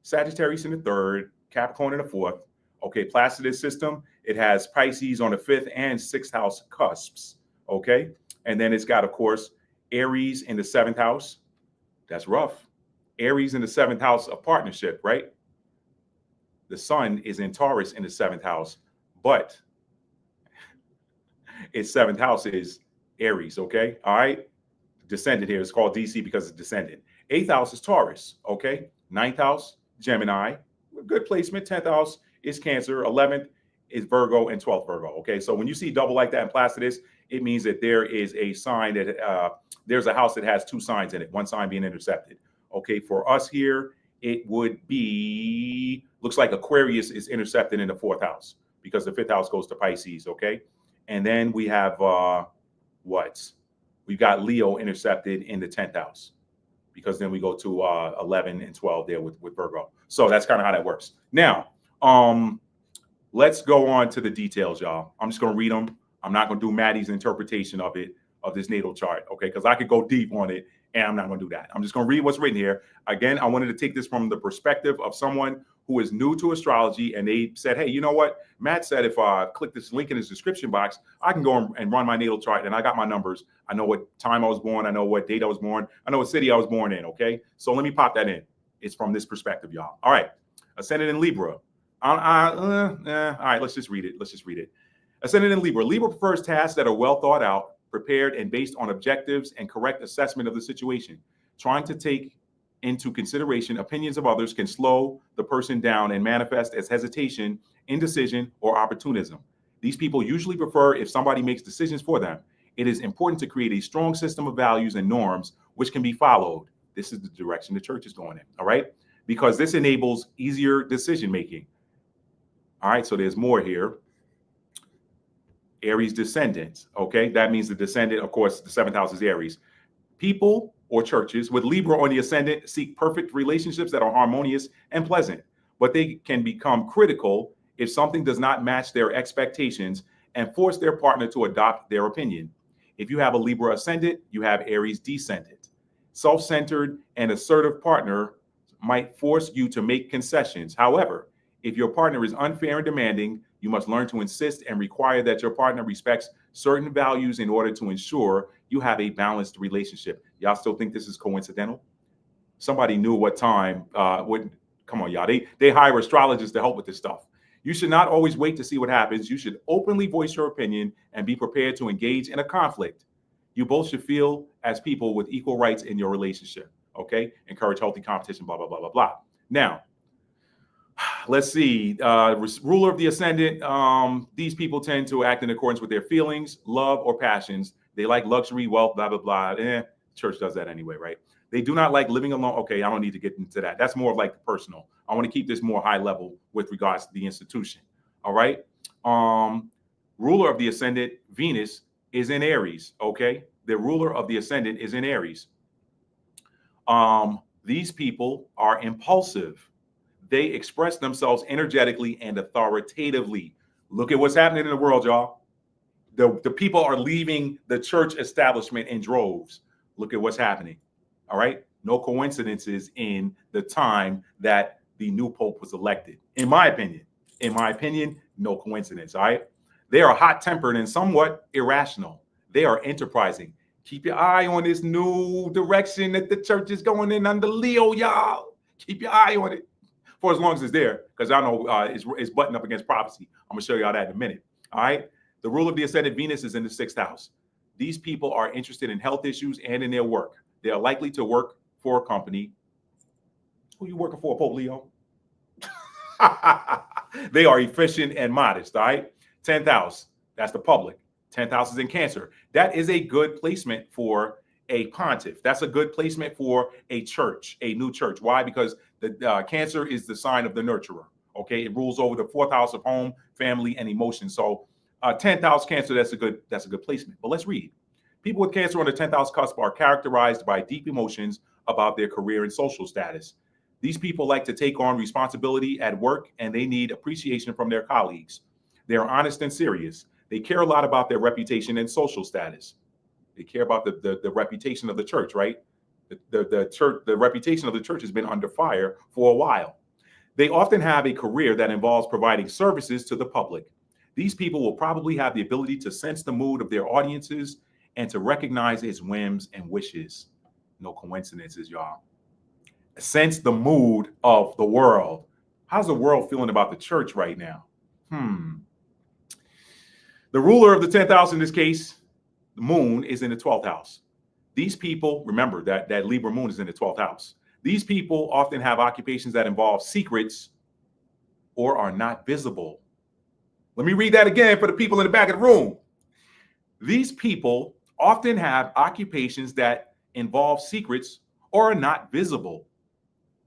Sagittarius in the third, Capricorn in the fourth. Okay, Placidus system. It has Pisces on the fifth and sixth house cusps. Okay, and then it's got, of course, Aries in the seventh house. That's rough. Aries in the seventh house of partnership, right? The sun is in Taurus in the seventh house, but its seventh house is Aries. Okay, all right. Descendant here is called DC because it's descendant. Eighth house is Taurus. Okay, ninth house Gemini. Good placement. 10th house is Cancer, 11th is Virgo, and 12th Virgo. Okay, so when you see double like that in Placidus, it means that there is a sign that there's a house that has two signs in it, one sign being intercepted. Okay, for us here, it would be, looks like Aquarius is intercepted in the fourth house because the fifth house goes to Pisces. Okay, and then we have we've got Leo intercepted in the 10th house, because then we go to 11 and 12 there with Virgo. So that's kind of how that works. Now, let's go on to the details, y'all. I'm just going to read them. I'm not going to do Maddie's interpretation of this natal chart, okay? Because I could go deep on it, and I'm not going to do that. I'm just going to read what's written here. Again, I wanted to take this from the perspective of someone who is new to astrology, and they said, hey, you know what? Matt said if I click this link in his description box, I can go and run my natal chart, and I got my numbers. I know what time I was born. I know what date I was born. I know what city I was born in, okay? So let me pop that in. It's from this perspective, y'all. All right. Ascendant in Libra. All right, let's just read it. Ascendant in Libra. Libra prefers tasks that are well thought out, prepared, and based on objectives and correct assessment of the situation. Trying to take into consideration opinions of others can slow the person down and manifest as hesitation, indecision, or opportunism. These people usually prefer if somebody makes decisions for them. It is important to create a strong system of values and norms which can be followed. This is the direction the church is going in, all right? Because this enables easier decision making. All right, so there's more here. Aries descendants, okay? That means the descendant, of course, the seventh house is Aries. People or churches with Libra on the ascendant seek perfect relationships that are harmonious and pleasant. but they can become critical if something does not match their expectations and force their partner to adopt their opinion. If you have a Libra ascendant, you have Aries descendant. Self-centered and assertive partner might force you to make concessions. However, if your partner is unfair and demanding, you must learn to insist and require that your partner respects certain values in order to ensure you have a balanced relationship. Y'all still think this is coincidental? Somebody knew what time come on, y'all. They hire astrologists to help with this stuff. You should not always wait to see what happens. You should openly voice your opinion and be prepared to engage in a conflict. You both should feel as people with equal rights in your relationship. Okay? Encourage healthy competition, blah, blah, blah, blah, blah. Now, let's see. Ruler of the ascendant. These people tend to act in accordance with their feelings, love, or passions. They like luxury, wealth, blah, blah, blah. Church does that anyway, right? They do not like living alone. Okay, I don't need to get into that. That's more of like the personal. I want to keep this more high level with regards to the institution. All right. Ruler of the ascendant, Venus, is in Aries. Okay. The ruler of the ascendant is in Aries. These people are impulsive. They express themselves energetically and authoritatively. Look at what's happening in the world, y'all. The people are leaving the church establishment in droves. Look at what's happening. All right. No coincidences in the time that the new pope was elected. In my opinion, no coincidence. All right. They are hot-tempered and somewhat irrational. They are enterprising. Keep your eye on this new direction that the church is going in under Leo, y'all. Keep your eye on it for as long as it's there, because I know it's buttoned up against prophecy. I'm going to show y'all that in a minute. All right. The ruler of the ascendant, Venus, is in the 6th house. These people are interested in health issues and in their work. They are likely to work for a company. Who you working for, Pope Leo? They are efficient and modest, all right? 10th house, that's the public. 10th house is in Cancer. That is a good placement for a pontiff. That's a good placement for a church, a new church. Why? Because the Cancer is the sign of the nurturer, okay? It rules over the 4th house of home, family, and emotion. So 10th house Cancer, that's a good placement. But let's read. People with Cancer on the 10th house cusp are characterized by deep emotions about their career and social status. These people like to take on responsibility at work, and they need appreciation from their colleagues. They are honest and serious. They care a lot about their reputation and social status. They care about the reputation of the church, right? The reputation of the church has been under fire for a while. They often have a career that involves providing services to the public. These people will probably have the ability to sense the mood of their audiences and to recognize its whims and wishes. No coincidences, y'all. Sense the mood of the world. How's the world feeling about the church right now? The ruler of the 10th house in this case, the moon, is in the 12th house. These people, remember that Libra moon is in the 12th house. These people often have occupations that involve secrets or are not visible. Let me read that again for the people in the back of the room. These people often have occupations that involve secrets or are not visible.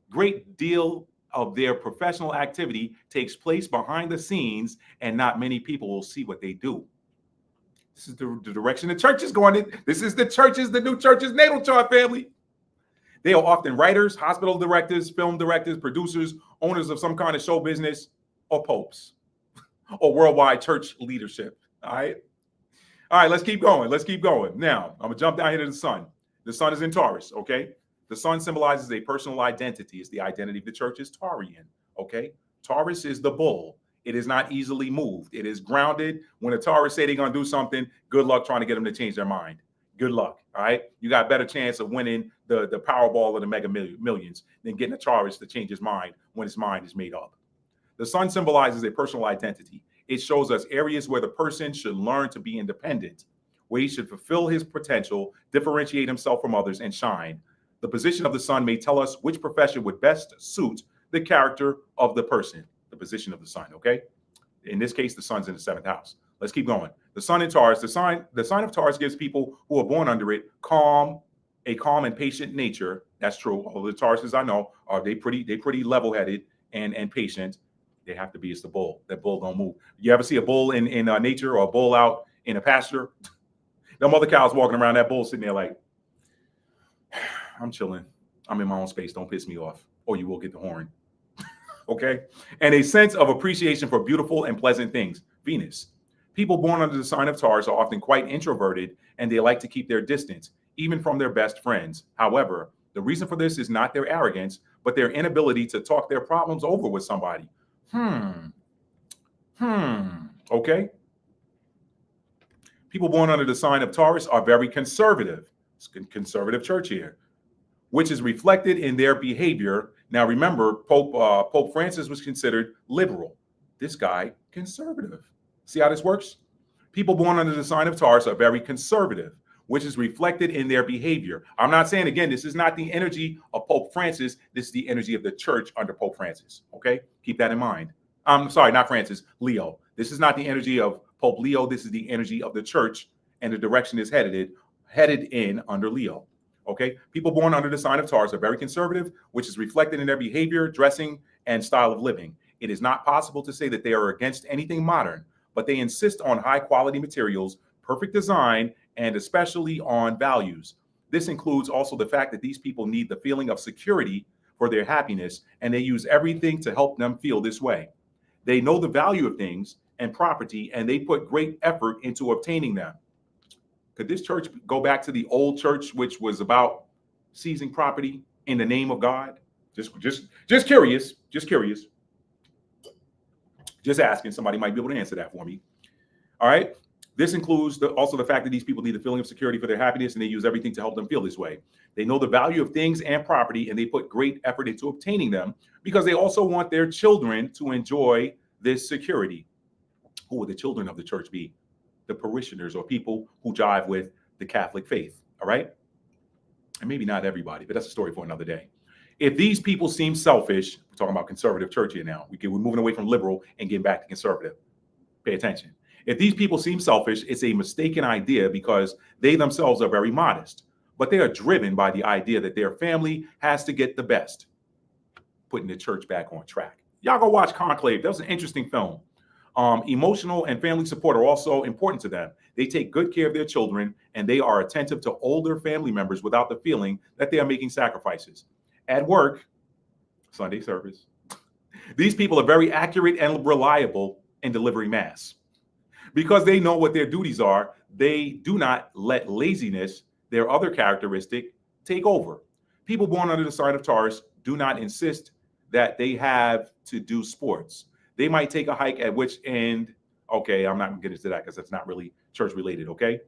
Great deal of their professional activity takes place behind the scenes, and not many people will see what they do. This is the direction the church is going in. This is the new church's natal chart, family. They are often writers, hospital directors, film directors, producers, owners of some kind of show business, or popes, or worldwide church leadership. All right. All right, let's keep going. Now, I'm going to jump down here to the sun. The sun is in Taurus, okay? The sun symbolizes a personal identity. It's the identity of the church is Taurian, okay? Taurus is the bull. It is not easily moved. It is grounded. When a Taurus say they're going to do something, good luck trying to get them to change their mind. Good luck, all right? You got a better chance of winning the Powerball or the Mega Millions than getting a Taurus to change his mind when his mind is made up. The sun symbolizes a personal identity. It shows us areas where the person should learn to be independent, where he should fulfill his potential, differentiate himself from others, and shine. The position of the sun may tell us which profession would best suit the character of the person. The position of the sun, okay? In this case, the sun's in the 7th house. Let's keep going. The sun in Taurus, the sign of Taurus gives people who are born under it a calm and patient nature. That's true. All the Tauruses I know are they pretty level-headed and patient. They have to be. It's the bull. That bull don't move. You ever see a bull in nature or a bull out in a pasture? Them other cows walking around, that bull sitting there like, I'm chilling. I'm in my own space. Don't piss me off, or you will get the horn. Okay. And a sense of appreciation for beautiful and pleasant things. Venus. People born under the sign of Taurus are often quite introverted and they like to keep their distance, even from their best friends. However, the reason for this is not their arrogance, but their inability to talk their problems over with somebody. Okay. People born under the sign of Taurus are very conservative. It's a conservative church here, which is reflected in their behavior. Now, remember, Pope Francis was considered liberal. This guy, conservative. See how this works? People born under the sign of Taurus are very conservative, which is reflected in their behavior. I'm not saying, again, this is not the energy of Pope Francis. This is the energy of the church under Pope Francis. Okay? Keep that in mind. I'm sorry, not Francis, Leo. This is not the energy of Pope Leo. This is the energy of the church, and the direction is headed in under Leo. Okay? People born under the sign of Taurus are very conservative, which is reflected in their behavior, dressing, and style of living. It is not possible to say that they are against anything modern, but they insist on high quality materials, perfect design, and especially on values. This includes also the fact that these people need the feeling of security for their happiness, and they use everything to help them feel this way. They know the value of things and property, and they put great effort into obtaining them. Could this church go back to the old church, which was about seizing property in the name of God? Just curious. Just curious. Just asking. Somebody might be able to answer that for me. All right. This includes also the fact that these people need a feeling of security for their happiness, and they use everything to help them feel this way. They know the value of things and property, and they put great effort into obtaining them because they also want their children to enjoy this security. Who would the children of the church be? The parishioners or people who jive with the Catholic faith. All right. And maybe not everybody, but that's a story for another day. If these people seem selfish, we're talking about conservative church here now. We're moving away from liberal and getting back to conservative. Pay attention. If these people seem selfish, it's a mistaken idea because they themselves are very modest, but they are driven by the idea that their family has to get the best, putting the church back on track. Y'all go watch Conclave. That was an interesting film. Emotional and family support are also important to them. They take good care of their children, and they are attentive to older family members without the feeling that they are making sacrifices. At work, Sunday service, these people are very accurate and reliable in delivering mass. Because they know what their duties are, they do not let laziness, their other characteristic, take over. People born under the sign of Taurus do not insist that they have to do sports. They might take a hike at which end, okay, I'm not going to get into that because that's not really church related, okay?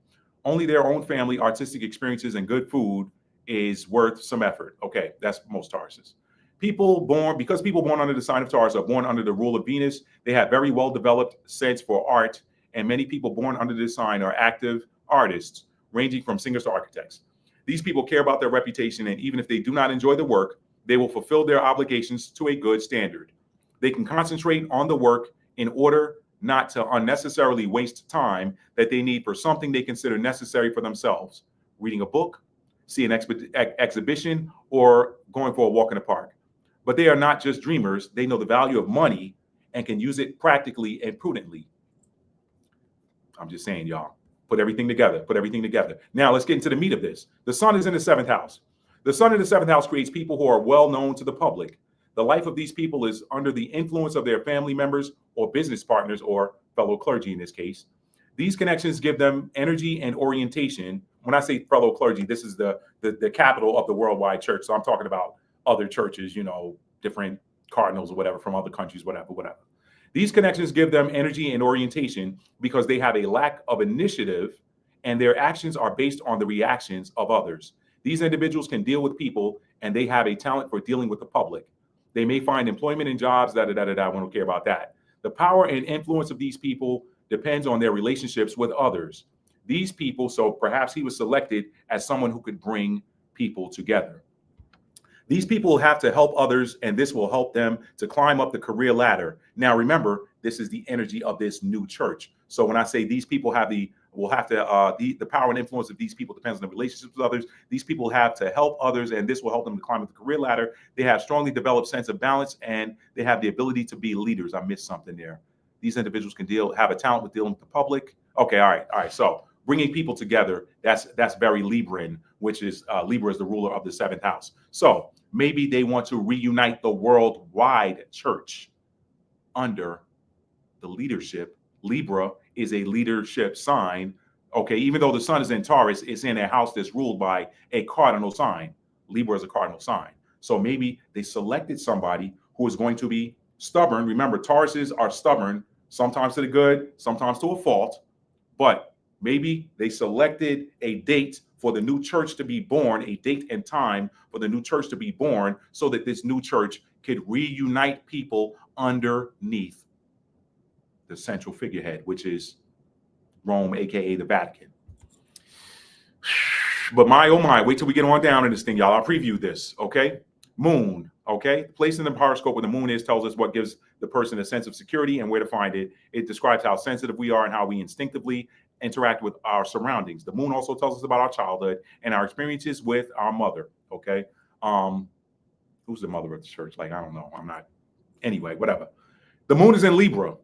Only their own family, artistic experiences, and good food is worth some effort. Okay, that's most Tauruses. Because people born under the sign of Taurus are born under the rule of Venus, they have very well-developed sense for art, and many people born under this sign are active artists, ranging from singers to architects. These people care about their reputation, and even if they do not enjoy the work, they will fulfill their obligations to a good standard. They can concentrate on the work in order not to unnecessarily waste time that they need for something they consider necessary for themselves, reading a book, see an exhibition, or going for a walk in the park. But they are not just dreamers. They know the value of money and can use it practically and prudently. I'm just saying, y'all, put everything together. Now let's get into the meat of this. The sun is in the 7th house. The sun in the 7th house creates people who are well known to the public. The life of these people is under the influence of their family members or business partners or fellow clergy in this case. These connections give them energy and orientation. When I say fellow clergy, this is the capital of the worldwide church. So I'm talking about other churches, different cardinals or whatever from other countries, whatever. These connections give them energy and orientation because they have a lack of initiative and their actions are based on the reactions of others. These individuals can deal with people and they have a talent for dealing with the public. They may find employment in jobs, we don't care about that. The power and influence of these people depends on their relationships with others. These people, so perhaps he was selected as someone who could bring people together. These people have to help others, and this will help them to climb up the career ladder. Now, remember, this is the energy of this new church. So when I say these people the power and influence of these people depends on the relationships with others. These people have to help others, and this will help them to climb up the career ladder. They have strongly developed sense of balance, and they have the ability to be leaders. I missed something there. These individuals can have a talent with dealing with the public. Okay, all right. So bringing people together. That's very Libran, which is Libra is the ruler of the seventh house. So maybe they want to reunite the worldwide church under the leadership. Libra is a leadership sign. Okay, even though the sun is in Taurus, it's in a house that's ruled by a cardinal sign. Libra is a cardinal sign. So maybe they selected somebody who is going to be stubborn. Remember, Tauruses are stubborn, sometimes to the good, sometimes to a fault. But maybe they selected a date for the new church to be born, a date and time for the new church to be born, so that this new church could reunite people underneath the central figurehead, which is Rome, aka the Vatican. But my, oh my, wait till we get on down in this thing, y'all. I'll preview this, okay? Moon, okay? Place in the horoscope where the moon is tells us what gives the person a sense of security and where to find it. It describes how sensitive we are and how we instinctively interact with our surroundings. The moon also tells us about our childhood and our experiences with our mother, okay? Who's the mother of the church? Like, I don't know. I'm not. Anyway, whatever. The moon is in Libra.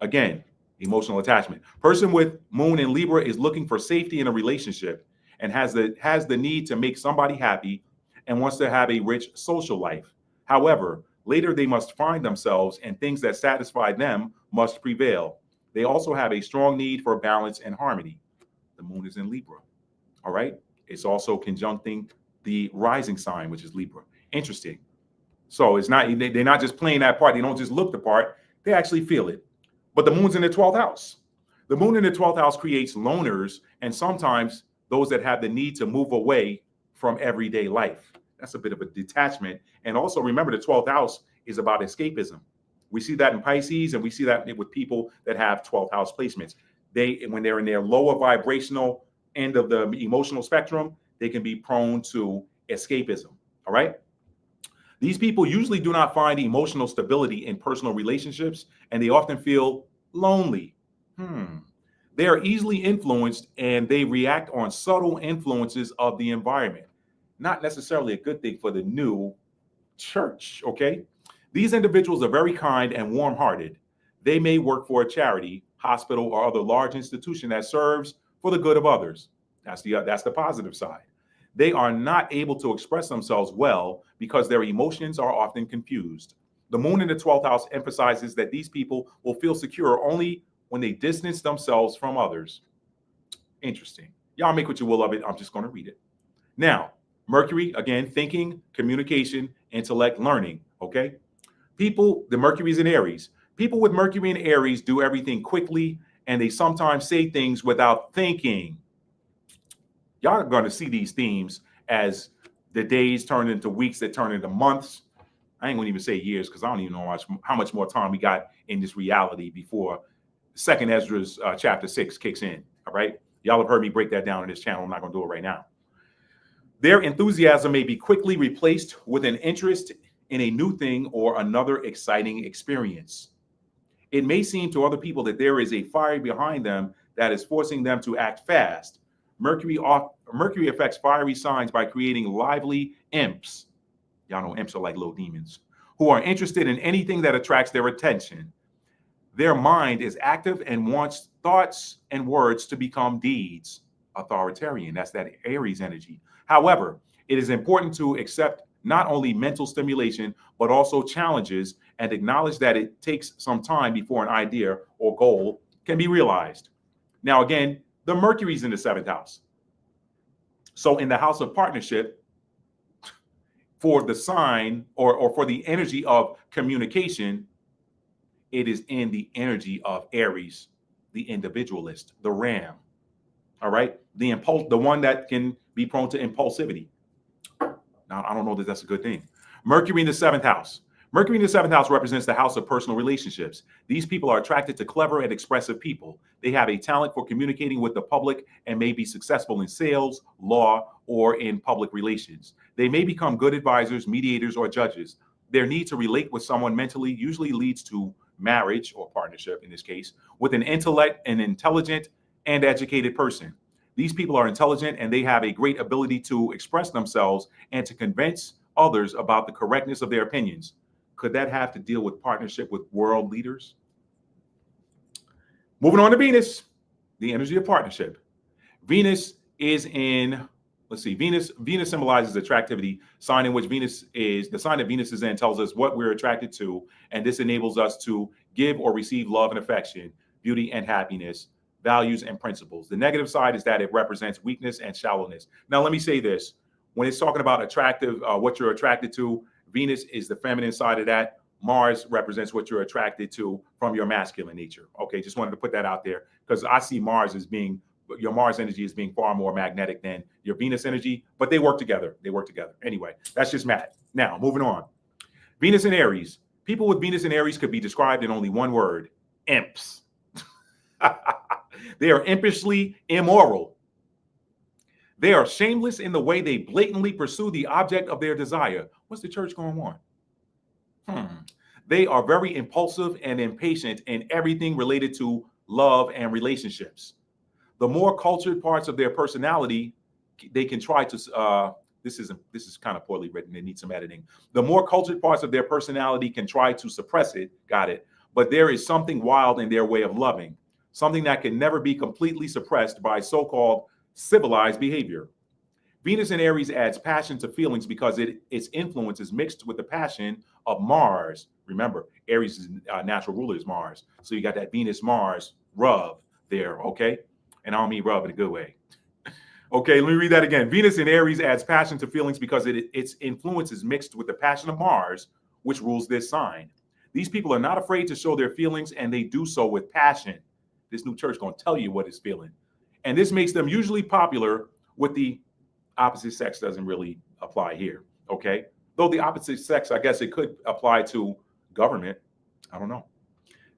Again, emotional attachment. Person with moon in Libra is looking for safety in a relationship and has the need to make somebody happy and wants to have a rich social life. However, later they must find themselves and things that satisfy them must prevail. They also have a strong need for balance and harmony. The moon is in Libra. All right. It's also conjuncting the rising sign, which is Libra. Interesting. So it's not, they're not just playing that part. They don't just look the part. They actually feel it. But the moon's in the 12th house. The moon in the 12th house creates loners and sometimes those that have the need to move away from everyday life. That's a bit of a detachment. And also remember, the 12th house is about escapism. We see that in Pisces, and we see that with people that have 12th house placements. When they're in their lower vibrational end of the emotional spectrum, they can be prone to escapism. All right. These people usually do not find emotional stability in personal relationships, and they often feel lonely. They are easily influenced, and they react on subtle influences of the environment. Not necessarily a good thing for the new church, okay? These individuals are very kind and warm-hearted. They may work for a charity, hospital, or other large institution that serves for the good of others. That's the positive side. They are not able to express themselves well because their emotions are often confused. The moon in the 12th house emphasizes that these people will feel secure only when they distance themselves from others. Interesting. Y'all make what you will of it. I'm just going to read it. Now, Mercury, again, thinking, communication, intellect, learning, okay? The Mercury's in Aries. People with Mercury in Aries do everything quickly, and they sometimes say things without thinking. Y'all are going to see these themes as the days turn into weeks that turn into months. I ain't going to even say years because I don't even know how much more time we got in this reality before Second Ezra's chapter 6 kicks in. All right. Y'all have heard me break that down in this channel. I'm not going to do it right now. Their enthusiasm may be quickly replaced with an interest in a new thing or another exciting experience. It may seem to other people that there is a fire behind them that is forcing them to act fast. Mercury affects fiery signs by creating lively imps. Y'all know imps are like little demons who are interested in anything that attracts their attention. Their mind is active and wants thoughts and words to become deeds. Authoritarian, that's that Aries energy. However, it is important to accept not only mental stimulation, but also challenges and acknowledge that it takes some time before an idea or goal can be realized. Now, again, the Mercury's in the 7th house. So in the house of partnership, for the sign or for the energy of communication, it is in the energy of Aries, the individualist, the ram. All right. The one that can be prone to impulsivity. Now, I don't know that that's a good thing. Mercury in the 7th house. Mercury in the 7th house represents the house of personal relationships. These people are attracted to clever and expressive people. They have a talent for communicating with the public and may be successful in sales, law, or in public relations. They may become good advisors, mediators, or judges. Their need to relate with someone mentally usually leads to marriage or partnership, in this case, with an intelligent and educated person. These people are intelligent and they have a great ability to express themselves and to convince others about the correctness of their opinions. Could that have to deal with partnership with world leaders? Moving on to Venus, the energy of partnership. Venus is in, let's see, Venus symbolizes attractivity. Sign in which Venus is, the sign that Venus is in tells us what we're attracted to, and this enables us to give or receive love and affection, beauty and happiness, values and principles. The negative side is that it represents weakness and shallowness. Now, let me say this. When it's talking about attractive, what you're attracted to, Venus is the feminine side of that. Mars represents what you're attracted to from your masculine nature. Okay, just wanted to put that out there because I see Mars as being, your Mars energy as being far more magnetic than your Venus energy, but they work together. They work together. Anyway, that's just math. Now, moving on. Venus in Aries. People with Venus in Aries could be described in only one word: imps. They are impishly immoral. They are shameless in the way they blatantly pursue the object of their desire. What's the church going on? They are very impulsive and impatient in everything related to love and relationships. The more cultured parts of their personality, they can try to, this is kind of poorly written. It needs some editing. The more cultured parts of their personality can try to suppress it. Got it. But there is something wild in their way of loving, something that can never be completely suppressed by so-called civilized behavior. Venus in Aries adds passion to feelings because its influence is mixed with the passion of Mars. Remember, Aries' natural ruler is Mars. So you got that Venus-Mars rub there, okay? And I don't mean rub in a good way. Okay, let me read that again. Venus in Aries adds passion to feelings because its influence is mixed with the passion of Mars, which rules this sign. These people are not afraid to show their feelings, and they do so with passion. This new church is going to tell you what it's feeling. And this makes them usually popular with the opposite sex. Doesn't really apply here, okay? Though the opposite sex, I guess it could apply to government. I don't know.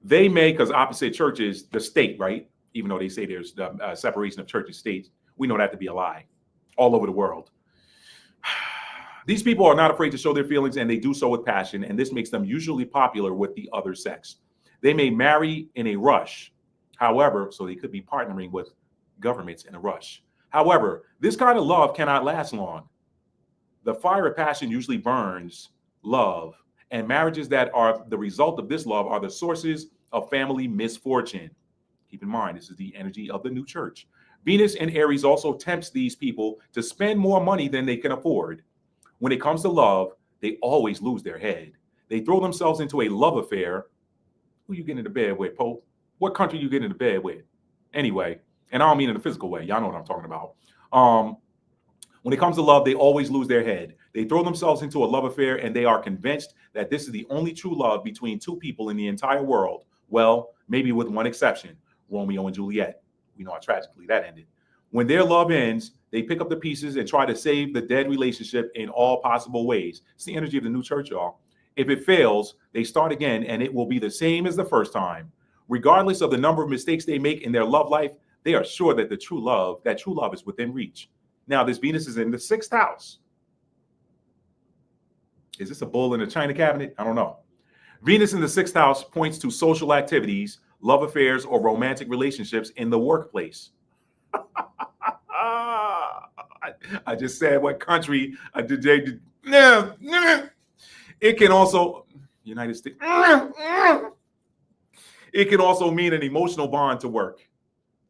They may, because opposite church is the state, right? Even though they say there's the separation of church and state, we know that to be a lie all over the world. These people are not afraid to show their feelings, and they do so with passion, and this makes them usually popular with the other sex. They may marry in a rush, however, so they could be partnering with governments in a rush. However, this kind of love cannot last long. The fire of passion usually burns love, and marriages that are the result of this love are the sources of family misfortune. Keep in mind, this is the energy of the new church. Venus in Aries also tempts these people to spend more money than they can afford. When it comes to love, they always lose their head. They throw themselves into a love affair. Who you getting into bed with, Pope? What country you getting into bed with? Anyway, and I don't mean in a physical way. Y'all know what I'm talking about. When it comes to love, they always lose their head. They throw themselves into a love affair, and they are convinced that this is the only true love between two people in the entire world. Well, maybe with one exception, Romeo and Juliet. We know how tragically that ended. When their love ends, they pick up the pieces and try to save the dead relationship in all possible ways. It's the energy of the new church, y'all. If it fails, they start again, and it will be the same as the first time. Regardless of the number of mistakes they make in their love life, they are sure that that true love is within reach. Now, this Venus is in the 6th house. Is this a bull in a china cabinet? I don't know. Venus in the 6th house points to social activities, love affairs, or romantic relationships in the workplace. I just said what country it can also, United States. It can also mean an emotional bond to work.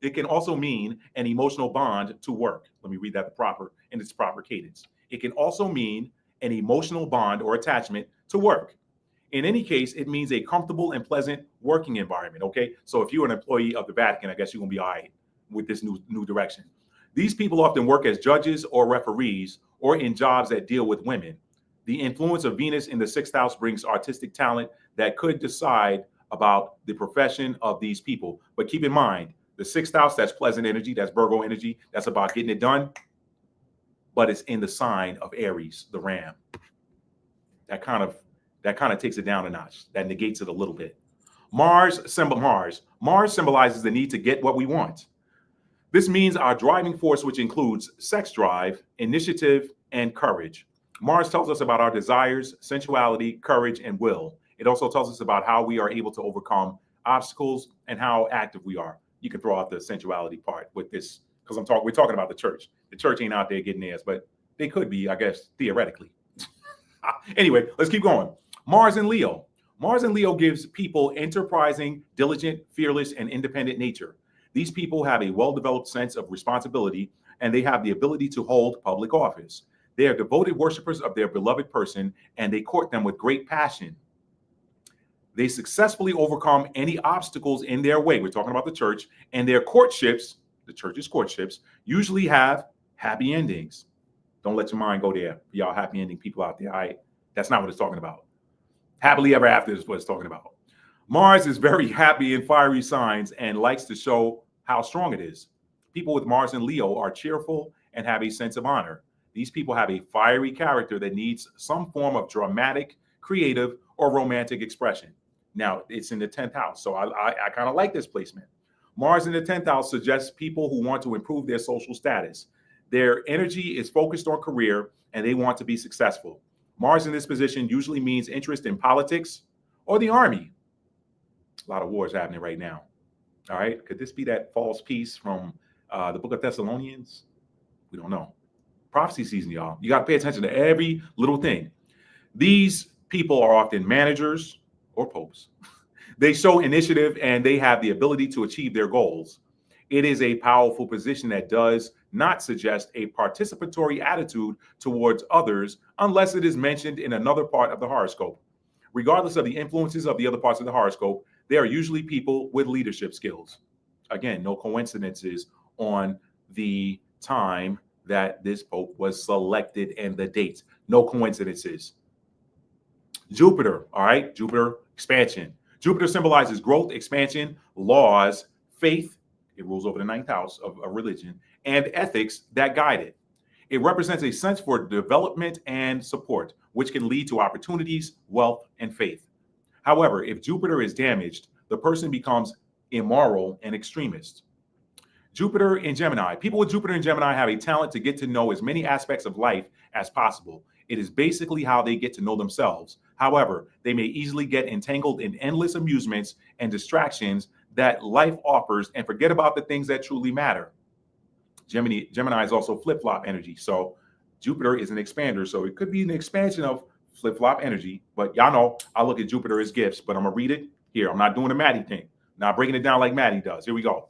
It can also mean an emotional bond to work. Let me read that in its proper cadence. It can also mean an emotional bond or attachment to work. In any case, it means a comfortable and pleasant working environment, okay? So if you're an employee of the Vatican, I guess you're gonna be all right with this new direction. These people often work as judges or referees or in jobs that deal with women. The influence of Venus in the 6th house brings artistic talent that could decide about the profession of these people. But keep in mind, the 6th house, that's pleasant energy, that's Virgo energy, that's about getting it done, but it's in the sign of Aries, the ram. That kind of takes it down a notch. That negates it a little bit. Mars symbolizes the need to get what we want. This means our driving force, which includes sex drive, initiative, and courage. Mars tells us about our desires, sensuality, courage, and will. It also tells us about how we are able to overcome obstacles and how active we are. You can throw out the sensuality part with this, because we're talking about the church. The church ain't out there getting theirs, but they could be, I guess, theoretically. Anyway, let's keep going. Mars in Leo. Mars in Leo gives people enterprising, diligent, fearless, and independent nature. These people have a well-developed sense of responsibility, and they have the ability to hold public office. They are devoted worshipers of their beloved person, and they court them with great passion. They successfully overcome any obstacles in their way. We're talking about the church, and their courtships, the church's courtships, usually have happy endings. Don't let your mind go there, y'all happy ending people out there. All right, that's not what it's talking about. Happily ever after is what it's talking about. Mars is very happy in fiery signs and likes to show how strong it is. People with Mars and Leo are cheerful and have a sense of honor. These people have a fiery character that needs some form of dramatic, creative, or romantic expression. Now, it's in the 10th house, so I kind of like this placement. Mars in the 10th house suggests people who want to improve their social status. Their energy is focused on career, and they want to be successful. Mars in this position usually means interest in politics or the army. A lot of wars happening right now. All right. Could this be that false piece from the book of Thessalonians? We don't know. Prophecy season, y'all. You got to pay attention to every little thing. These people are often managers or popes. They show initiative and they have the ability to achieve their goals. It is a powerful position that does not suggest a participatory attitude towards others unless it is mentioned in another part of the horoscope. Regardless of the influences of the other parts of the horoscope, they are usually people with leadership skills. Again, no coincidences on the time that this pope was selected and the dates. No coincidences. Jupiter, all right? Jupiter, expansion. Jupiter symbolizes growth, expansion, laws, faith. It rules over the 9th house of religion, and ethics that guide it. It represents a sense for development and support, which can lead to opportunities, wealth, and faith. However, if Jupiter is damaged, the person becomes immoral and extremist. Jupiter in Gemini. People with Jupiter in Gemini have a talent to get to know as many aspects of life as possible. It is basically how they get to know themselves. However, they may easily get entangled in endless amusements and distractions that life offers and forget about the things that truly matter. Gemini is also flip-flop energy. So Jupiter is an expander. So it could be an expansion of flip-flop energy. But y'all know I look at Jupiter as gifts, but I'm going to read it here. I'm not doing a Maddie thing. Not breaking it down like Maddie does. Here we go.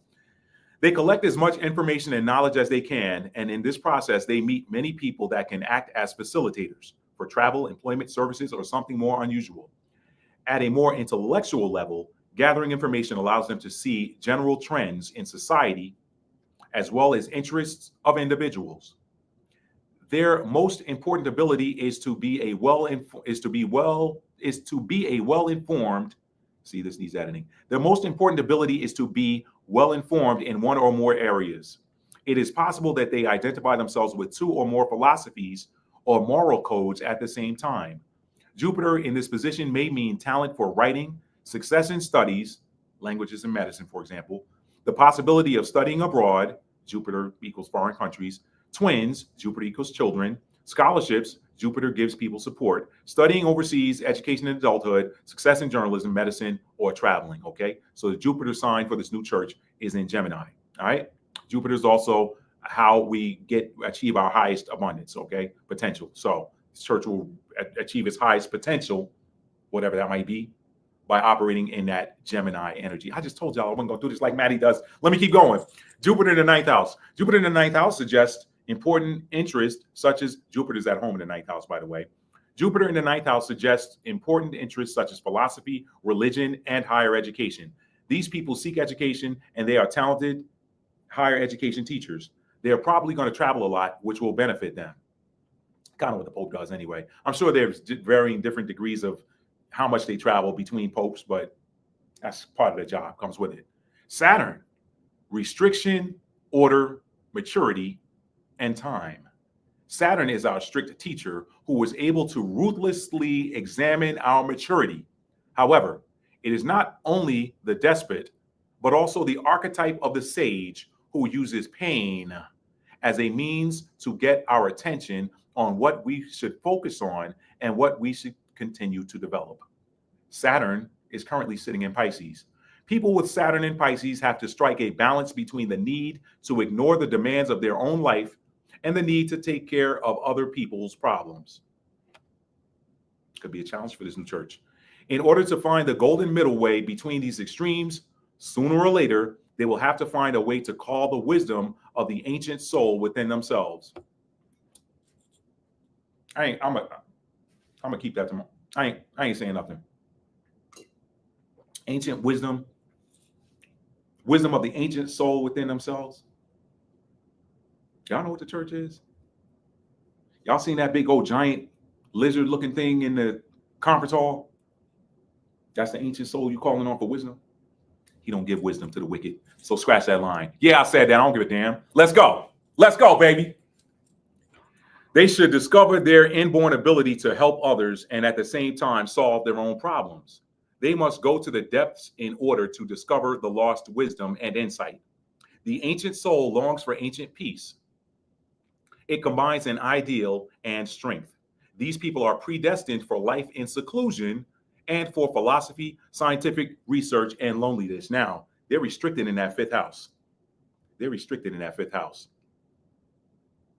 They collect as much information and knowledge as they can, and in this process, they meet many people that can act as facilitators for travel, employment, services, or something more unusual. At a more intellectual level, gathering information allows them to see general trends in society as well as interests of individuals. Their most important ability is to be a well-informed. See, this needs editing. Their most important ability is to be well-informed in one or more areas. It is possible that they identify themselves with two or more philosophies or moral codes at the same time. Jupiter in this position may mean talent for writing, success in studies, languages and medicine, for example, the possibility of studying abroad, Jupiter equals foreign countries, twins, Jupiter equals children, scholarships, Jupiter gives people support, studying overseas, education in adulthood, success in journalism, medicine, or traveling, okay? So the Jupiter sign for this new church is in Gemini, all right? Jupiter is also how we achieve our highest abundance, okay? Potential. So this church will achieve its highest potential, whatever that might be, by operating in that Gemini energy. I just told y'all I wasn't going to do this like Maddie does. Let me keep going. Jupiter in the 9th house. Jupiter in the 9th house suggests important interests, such as Jupiter's at home in the 9th house, by the way. Jupiter in the 9th house suggests important interests such as philosophy, religion, and higher education. These people seek education, and they are talented higher education teachers. They are probably going to travel a lot, which will benefit them. Kind of what the Pope does anyway. I'm sure there's varying different degrees of how much they travel between popes, but that's part of the job, comes with it. Saturn, restriction, order, maturity, and time. Saturn is our strict teacher who is able to ruthlessly examine our maturity. However, it is not only the despot, but also the archetype of the sage who uses pain as a means to get our attention on what we should focus on and what we should continue to develop. Saturn is currently sitting in Pisces. People with Saturn in Pisces have to strike a balance between the need to ignore the demands of their own life and the need to take care of other people's problems. Could be a challenge for this new church. In order to find the golden middle way between these extremes, sooner or later, They will have to find a way to call the wisdom of the ancient soul within themselves. I'm gonna keep that tomorrow. I ain't saying nothing. Ancient wisdom of the ancient soul within themselves. Y'all know what the church is? Y'all seen that big old giant lizard looking thing in the conference hall? That's the ancient soul you calling on for wisdom. He don't give wisdom to the wicked. So scratch that line. Yeah, I said that. I don't give a damn. Let's go. Let's go, baby. They should discover their inborn ability to help others and at the same time solve their own problems. They must go to the depths in order to discover the lost wisdom and insight. The ancient soul longs for ancient peace. It combines an ideal and strength. These people are predestined for life in seclusion and for philosophy, scientific research, and loneliness. Now, they're restricted in that fifth house. They're restricted in that fifth house.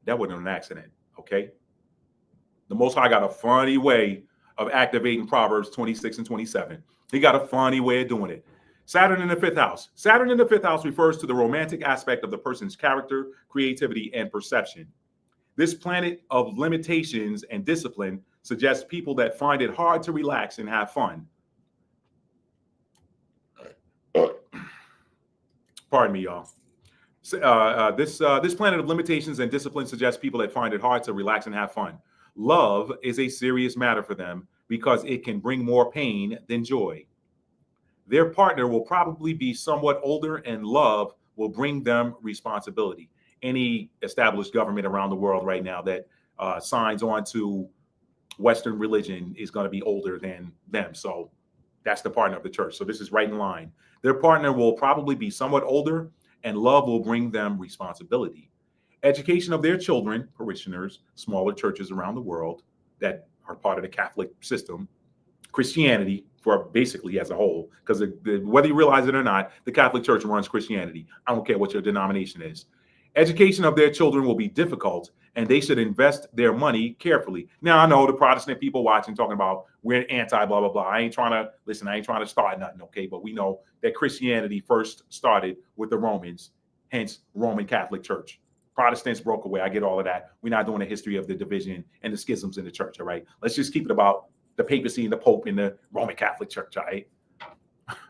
That wasn't an accident, okay? The Most High got a funny way of activating Proverbs 26 and 27. He got a funny way of doing it. Saturn in the fifth house. Saturn in the fifth house refers to the romantic aspect of the person's character, creativity, and perception. This planet of limitations and discipline suggests people that find it hard to relax and have fun. Pardon me, y'all. This planet of limitations and discipline suggests people that find it hard to relax and have fun. Love is a serious matter for them because it can bring more pain than joy. Their partner will probably be somewhat older, and love will bring them responsibility. Any established government around the world right now that signs on to Western religion is going to be older than them. So that's the partner of the church. So this is right in line. Their partner will probably be somewhat older, and love will bring them responsibility. Education of their children, parishioners, smaller churches around the world that are part of the Catholic system, Christianity for basically as a whole, because whether you realize it or not, the Catholic Church runs Christianity. I don't care what your denomination is. Education of their children will be difficult, and they should invest their money carefully. Now, I know the Protestant people watching talking about we're anti blah, blah, blah. I ain't trying to start nothing, okay? But we know that Christianity first started with the Romans, hence Roman Catholic Church. Protestants broke away. I get all of that. We're not doing a history of the division and the schisms in the church, all right? Let's just keep it about the papacy and the Pope in the Roman Catholic Church, all right?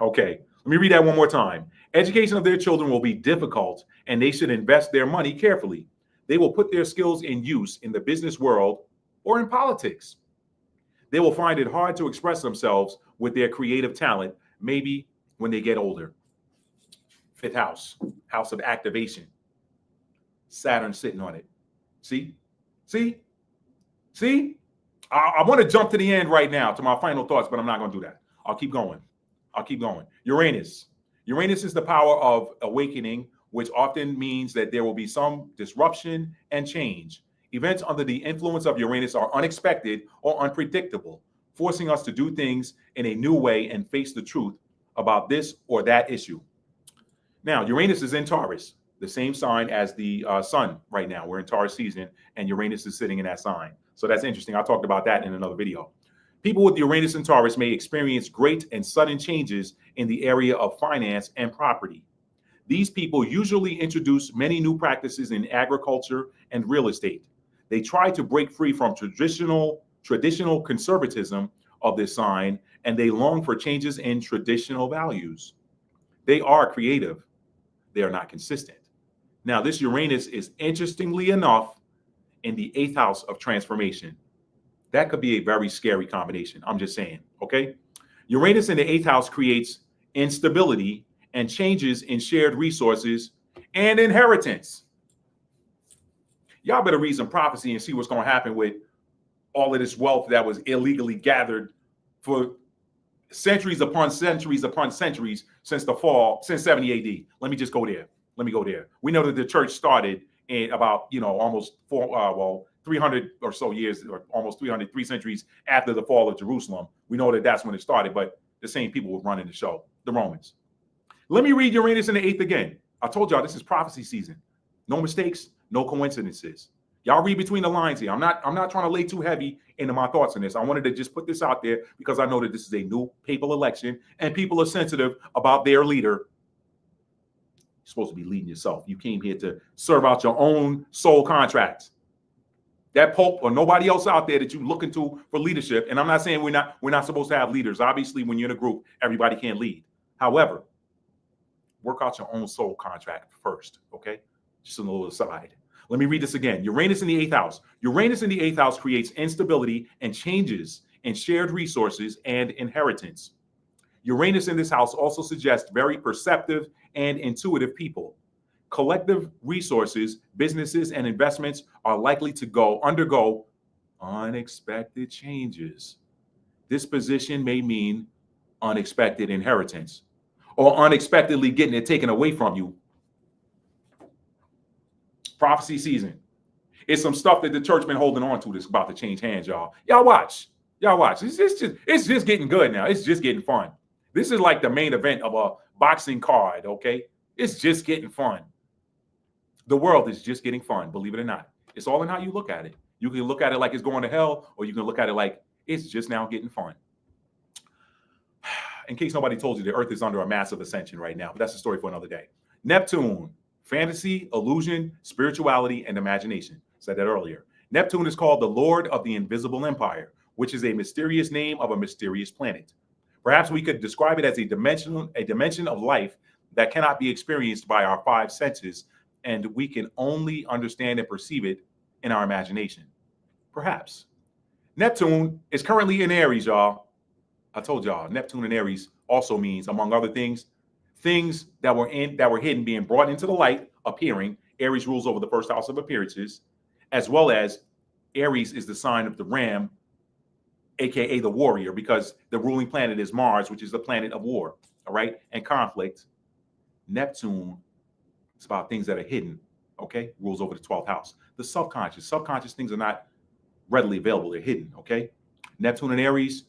Okay, let me read that one more time. Education of their children will be difficult, and they should invest their money carefully. They will put their skills in use in the business world or in politics. They will find it hard to express themselves with their creative talent, maybe when they get older. Fifth house, house of activation. Saturn sitting on it. See? I want to jump to the end right now to my final thoughts, but I'm not going to do that. I'll keep going. Uranus. Uranus is the power of awakening, which often means that there will be some disruption and change. Events under the influence of Uranus are unexpected or unpredictable, forcing us to do things in a new way and face the truth about this or that issue. Now, Uranus is in Taurus, the same sign as the sun right now. We're in Taurus season, and Uranus is sitting in that sign. So that's interesting. I talked about that in another video. People with Uranus and Taurus may experience great and sudden changes in the area of finance and property. These people usually introduce many new practices in agriculture and real estate. They try to break free from traditional conservatism of this sign, and they long for changes in traditional values. They are creative. They are not consistent. Now, this Uranus is, interestingly enough, in the 8th house of transformation. That could be a very scary combination. I'm just saying, okay? Uranus in the 8th house creates instability and changes in shared resources and inheritance. Y'all better read some prophecy and see what's going to happen with all of this wealth that was illegally gathered for centuries upon centuries upon centuries since the fall, since 70 AD. Let me just go there. We know that the church started in about, almost 300 or so years, or almost 303 centuries after the fall of Jerusalem. We know that that's when it started, but the same people were running the show, the Romans. Let me read Uranus in the 8th again. I told y'all this is prophecy season. No mistakes, no coincidences. Y'all read between the lines here. I'm not trying to lay too heavy into my thoughts on this. I wanted to just put this out there because I know that this is a new papal election and people are sensitive about their leader. You're supposed to be leading yourself. You came here to serve out your own soul contracts. That Pope or nobody else out there that you looking to for leadership. And I'm not saying we're not supposed to have leaders. Obviously, when you're in a group, everybody can't lead. However, work out your own soul contract first, okay? Just a little aside. Let me read this again. Uranus in the 8th house. Uranus in the 8th house creates instability and changes in shared resources and inheritance. Uranus in this house also suggests very perceptive and intuitive people. Collective resources, businesses, and investments are likely to undergo unexpected changes. This position may mean unexpected inheritance or unexpectedly getting it taken away from you. Prophecy season. It's some stuff that the church been holding on to that's about to change hands, y'all. Y'all watch. It's just getting good now. It's just getting fun. This is like the main event of a boxing card, okay? It's just getting fun. The world is just getting fun, believe it or not. It's all in how you look at it. You can look at it like it's going to hell, or you can look at it like it's just now getting fun. In case nobody told you, the Earth is under a massive ascension right now, but that's a story for another day. Neptune, fantasy, illusion, spirituality, and imagination. Said that earlier. Neptune is called the Lord of the Invisible Empire, which is a mysterious name of a mysterious planet. Perhaps we could describe it as a dimension of life that cannot be experienced by our five senses, and we can only understand and perceive it in our imagination. Perhaps. Neptune is currently in Aries, y'all. I told y'all, Neptune in Aries also means, among other things, things that were hidden being brought into the light, appearing. Aries rules over the first house of appearances, as well as Aries is the sign of the ram, aka the warrior, because the ruling planet is Mars, which is the planet of war, all right, and conflict. Neptune is about things that are hidden, okay, rules over the 12th house. The subconscious things are not readily available, they're hidden, okay? Neptune and Aries,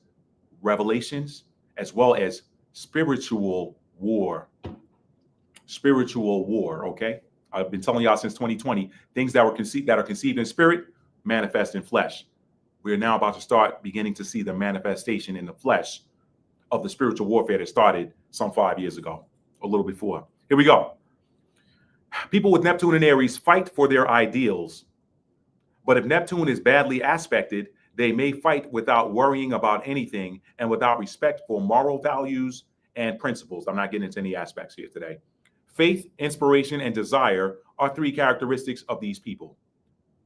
revelations, as well as spiritual war, okay? I've been telling y'all since 2020, things that are conceived in spirit manifest in flesh. We're now about to start beginning to see the manifestation in the flesh of the spiritual warfare that started some 5 years ago, a little before. Here we go. People with Neptune and Aries fight for their ideals, but if Neptune is badly aspected, they may fight without worrying about anything and without respect for moral values and principles. I'm not getting into any aspects here today. Faith, inspiration, and desire are three characteristics of these people.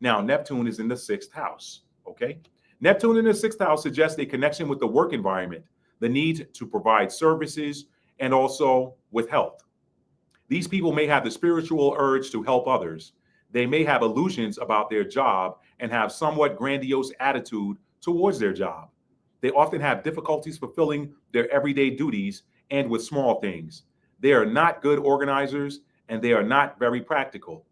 Now, Neptune is in the 6th house, okay? Neptune in the 6th house suggests a connection with the work environment, the need to provide services, and also with health. These people may have the spiritual urge to help others. They may have illusions about their job and have somewhat grandiose attitude towards their job. They often have difficulties fulfilling their everyday duties and with small things. They are not good organizers and they are not very practical.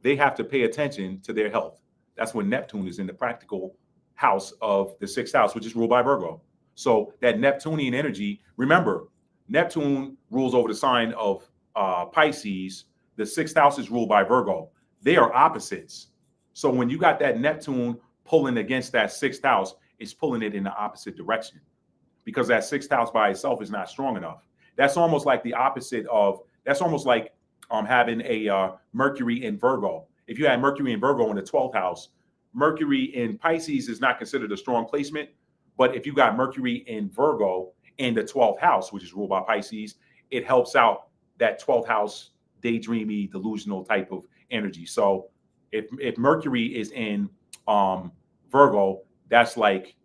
They have to pay attention to their health. That's when Neptune is in the practical house of the 6th house, which is ruled by Virgo. So that Neptunian energy, remember, Neptune rules over the sign of Pisces. The 6th house is ruled by Virgo. They are opposites. So when you got that Neptune pulling against that 6th house, it's pulling it in the opposite direction because that 6th house by itself is not strong enough. That's almost like the opposite of, that's almost like having a Mercury in Virgo. If you had Mercury in Virgo in the 12th house, Mercury in Pisces is not considered a strong placement. But if you got Mercury in Virgo in the 12th house, which is ruled by Pisces, it helps out that 12th house daydreamy, delusional type of energy. So if Mercury is in Virgo, that's like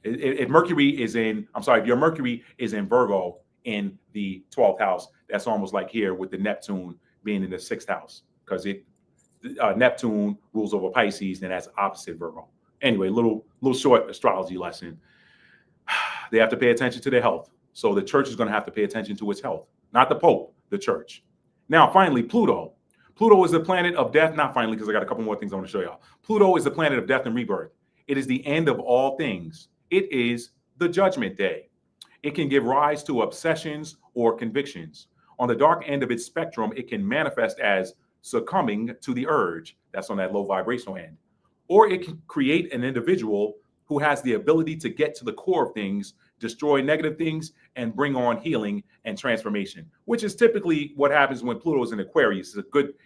if Mercury is in, I'm sorry, if your Mercury is in Virgo in the 12th house, that's almost like here with the Neptune being in the 6th house, because Neptune rules over Pisces, and that's opposite Virgo. Anyway, little short astrology lesson. They have to pay attention to their health. So the church is going to have to pay attention to its health, not the Pope, the church. Now, finally, Pluto. Pluto is the planet of death. Not finally, because I got a couple more things I want to show y'all. Pluto is the planet of death and rebirth. It is the end of all things. It is the judgment day. It can give rise to obsessions or convictions. On the dark end of its spectrum, it can manifest as succumbing to the urge. That's on that low vibrational end. Or it can create an individual who has the ability to get to the core of things, destroy negative things, and bring on healing and transformation, which is typically what happens when Pluto is in Aquarius.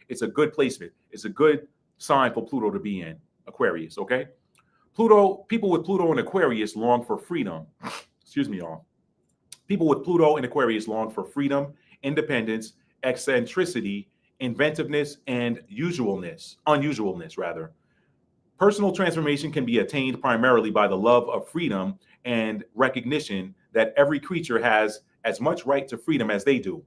It's a good placement. It's a good sign for Pluto to be in Aquarius, okay? People with Pluto in Aquarius long for freedom. Excuse me, y'all. People with Pluto in Aquarius long for freedom, independence, eccentricity, inventiveness, and unusualness rather. Personal transformation can be attained primarily by the love of freedom and recognition that every creature has as much right to freedom as they do.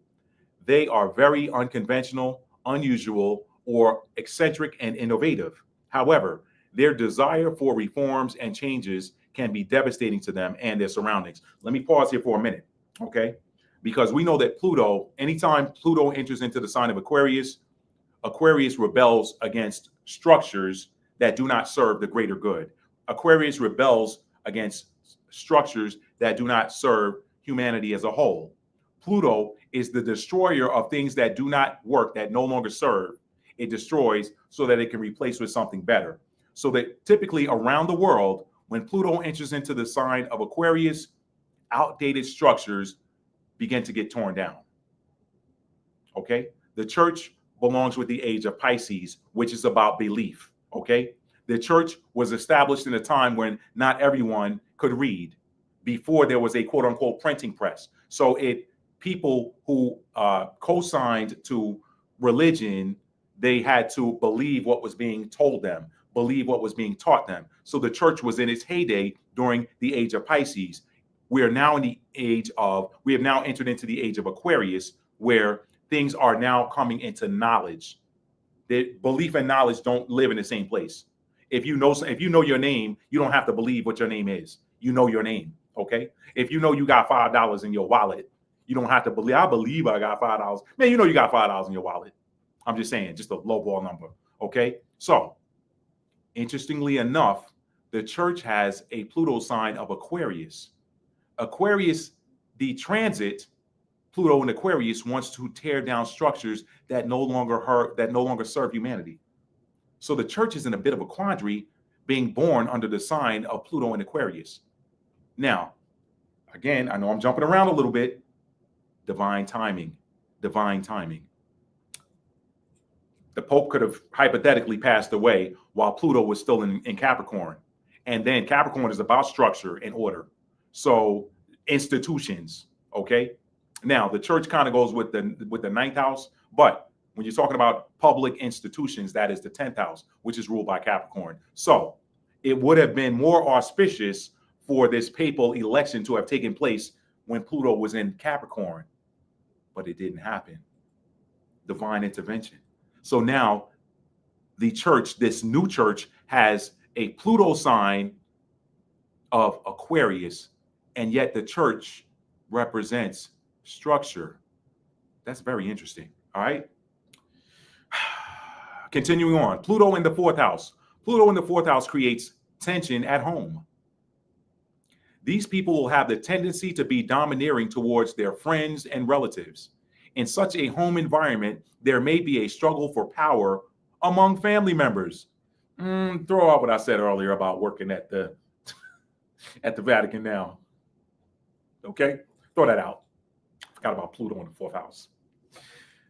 They are very unconventional, unusual, or eccentric and innovative. However, their desire for reforms and changes can be devastating to them and their surroundings. Let me pause here for a minute, okay? Because we know that Pluto, anytime Pluto enters into the sign of Aquarius, Aquarius rebels against structures that do not serve the greater good. Aquarius rebels against structures that do not serve humanity as a whole. Pluto is the destroyer of things that do not work, that no longer serve. It destroys so that it can replace with something better. So that typically around the world, when Pluto enters into the sign of Aquarius, outdated structures begin to get torn down. Okay? The church belongs with the age of Pisces, which is about belief. Okay? The church was established in a time when not everyone could read, before there was a quote unquote printing press. So people who co-signed to religion, they had to believe what was being told them, believe what was being taught them. So the church was in its heyday during the age of Pisces. We have now entered into the age of Aquarius, where things are now coming into knowledge. The belief and knowledge don't live in the same place. If you know your name, you don't have to believe what your name is. You know your name, okay? If you know you got $5 in your wallet, you don't have to believe. I believe I got $5. Man, you know you got $5 in your wallet. I'm just saying, just a lowball number, okay? So, interestingly enough, the church has a Pluto sign of Aquarius. Aquarius, the transit, Pluto in Aquarius wants to tear down structures that no longer serve humanity. So the church is in a bit of a quandary, being born under the sign of Pluto in Aquarius. Now, again, I know I'm jumping around a little bit. Divine timing. Divine timing. The Pope could have hypothetically passed away while Pluto was still in Capricorn. And then Capricorn is about structure and order. So institutions, okay? Now, the church kind of goes with the ninth house, but when you're talking about public institutions, that is the 10th house, which is ruled by Capricorn. So it would have been more auspicious for this papal election to have taken place when Pluto was in Capricorn, but it didn't happen. Divine intervention. So now the church, this new church, has a Pluto sign of Aquarius, and yet the church represents structure. That's very interesting. All right. Continuing on, Pluto in the fourth house. Pluto in the fourth house creates tension at home. These people will have the tendency to be domineering towards their friends and relatives. In such a home environment, there may be a struggle for power among family members. Throw out what I said earlier about working at the Vatican now. Okay, throw that out. Forgot about Pluto in the fourth house.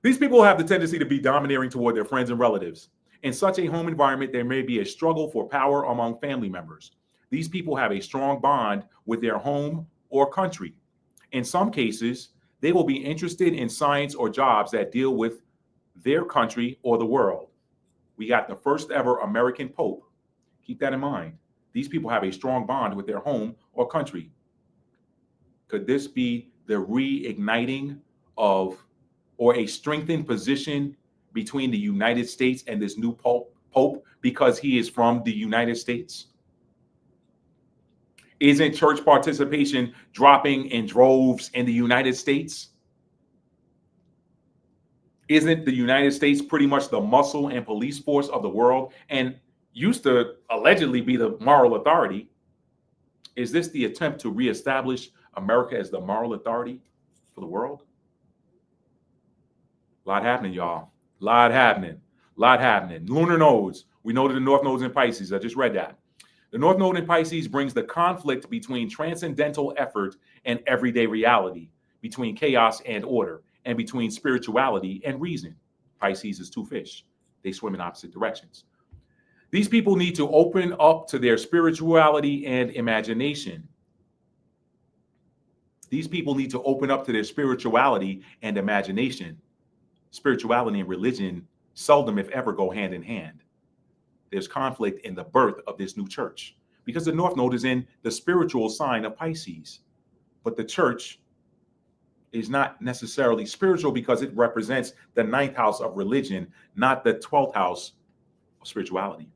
These people have the tendency to be domineering toward their friends and relatives. In such a home environment, there may be a struggle for power among family members. These people have a strong bond with their home or country. In some cases, they will be interested in science or jobs that deal with their country or the world. We got the first ever American Pope. Keep that in mind. These people have a strong bond with their home or country. Could this be the reigniting of or a strengthened position between the United States and this new Pope because he is from the United States? Isn't church participation dropping in droves in the United States? Isn't the United States pretty much the muscle and police force of the world and used to allegedly be the moral authority? Is this the attempt to reestablish America as the moral authority for the world? A lot happening, y'all. A lot happening. Lunar nodes. We know that the North Node's in Pisces. I just read that. The North Node in Pisces brings the conflict between transcendental effort and everyday reality, between chaos and order, and between spirituality and reason. Pisces is two fish. They swim in opposite directions. These people need to open up to their spirituality and imagination. These people need to open up to their spirituality and imagination. Spirituality and religion seldom, if ever, go hand in hand. There's conflict in the birth of this new church because the North Node is in the spiritual sign of Pisces. But the church is not necessarily spiritual because it represents the 9th house of religion, not the 12th house of spirituality.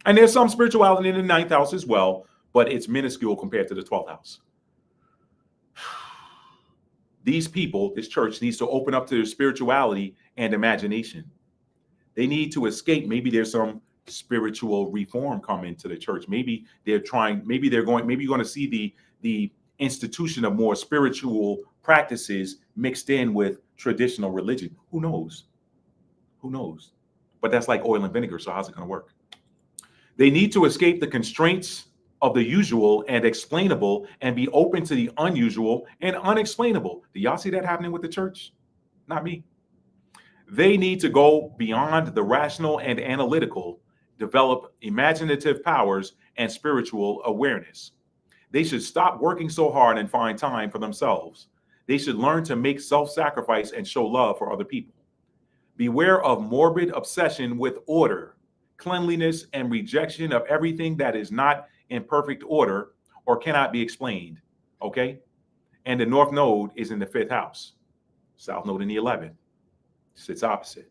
And there's some spirituality in the 9th house as well, but it's minuscule compared to the 12th house. These people, this church needs to open up to their spirituality and imagination. They need to escape. Maybe there's some spiritual reform coming to the church. Maybe you're going to see the institution of more spiritual practices mixed in with traditional religion. Who knows? Who knows? But that's like oil and vinegar. So how's it going to work? They need to escape the constraints of the usual and explainable and be open to the unusual and unexplainable. Do y'all see that happening with the church? Not me. They need to go beyond the rational and analytical, develop imaginative powers and spiritual awareness. They should stop working so hard and find time for themselves. They should learn to make self-sacrifice and show love for other people. Beware of morbid obsession with order, cleanliness, and rejection of everything that is not in perfect order or cannot be explained. Okay? And the North Node is in the 5th house. South Node in the 11th. Sits opposite.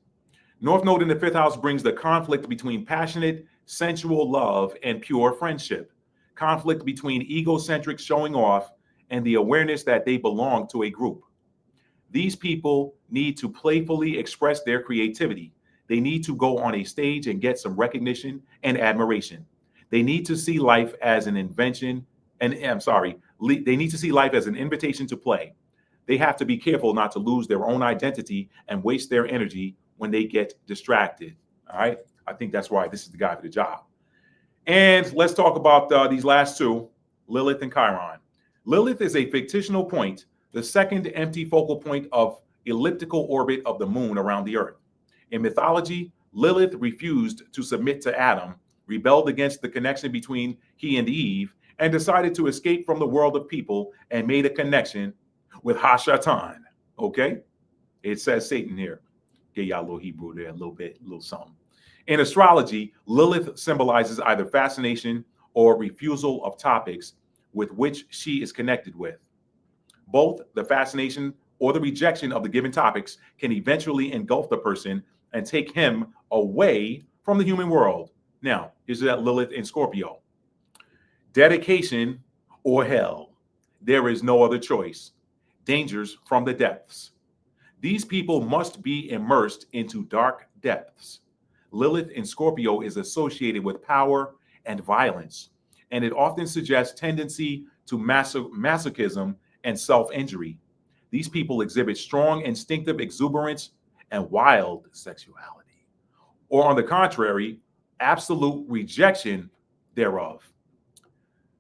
North Node in the 5th house brings the conflict between passionate, sensual love and pure friendship. Conflict between egocentric showing off and the awareness that they belong to a group. These people need to playfully express their creativity. They need to go on a stage and get some recognition and admiration. They need to see life as an invention, they need to see life as an invitation to play. They have to be careful not to lose their own identity and waste their energy when they get distracted. All right. I think that's why this is the guy for the job. And let's talk about these last two, Lilith and Chiron. Lilith is a fictional point, the second empty focal point of elliptical orbit of the moon around the earth. In mythology, Lilith refused to submit to Adam, rebelled against the connection between he and Eve, and decided to escape from the world of people and made a connection with Hashatan. Okay? It says Satan here. Get y'all a little Hebrew there, a little something. In astrology, Lilith symbolizes either fascination or refusal of topics with which she is connected with. Both the fascination or the rejection of the given topics can eventually engulf the person and take him away from the human world. Now, is that Lilith in Scorpio? Dedication or hell. There is no other choice. Dangers from the depths. These people must be immersed into dark depths. Lilith in Scorpio is associated with power and violence, and it often suggests tendency to masochism and self-injury. These people exhibit strong instinctive exuberance and wild sexuality, or on the contrary, absolute rejection thereof.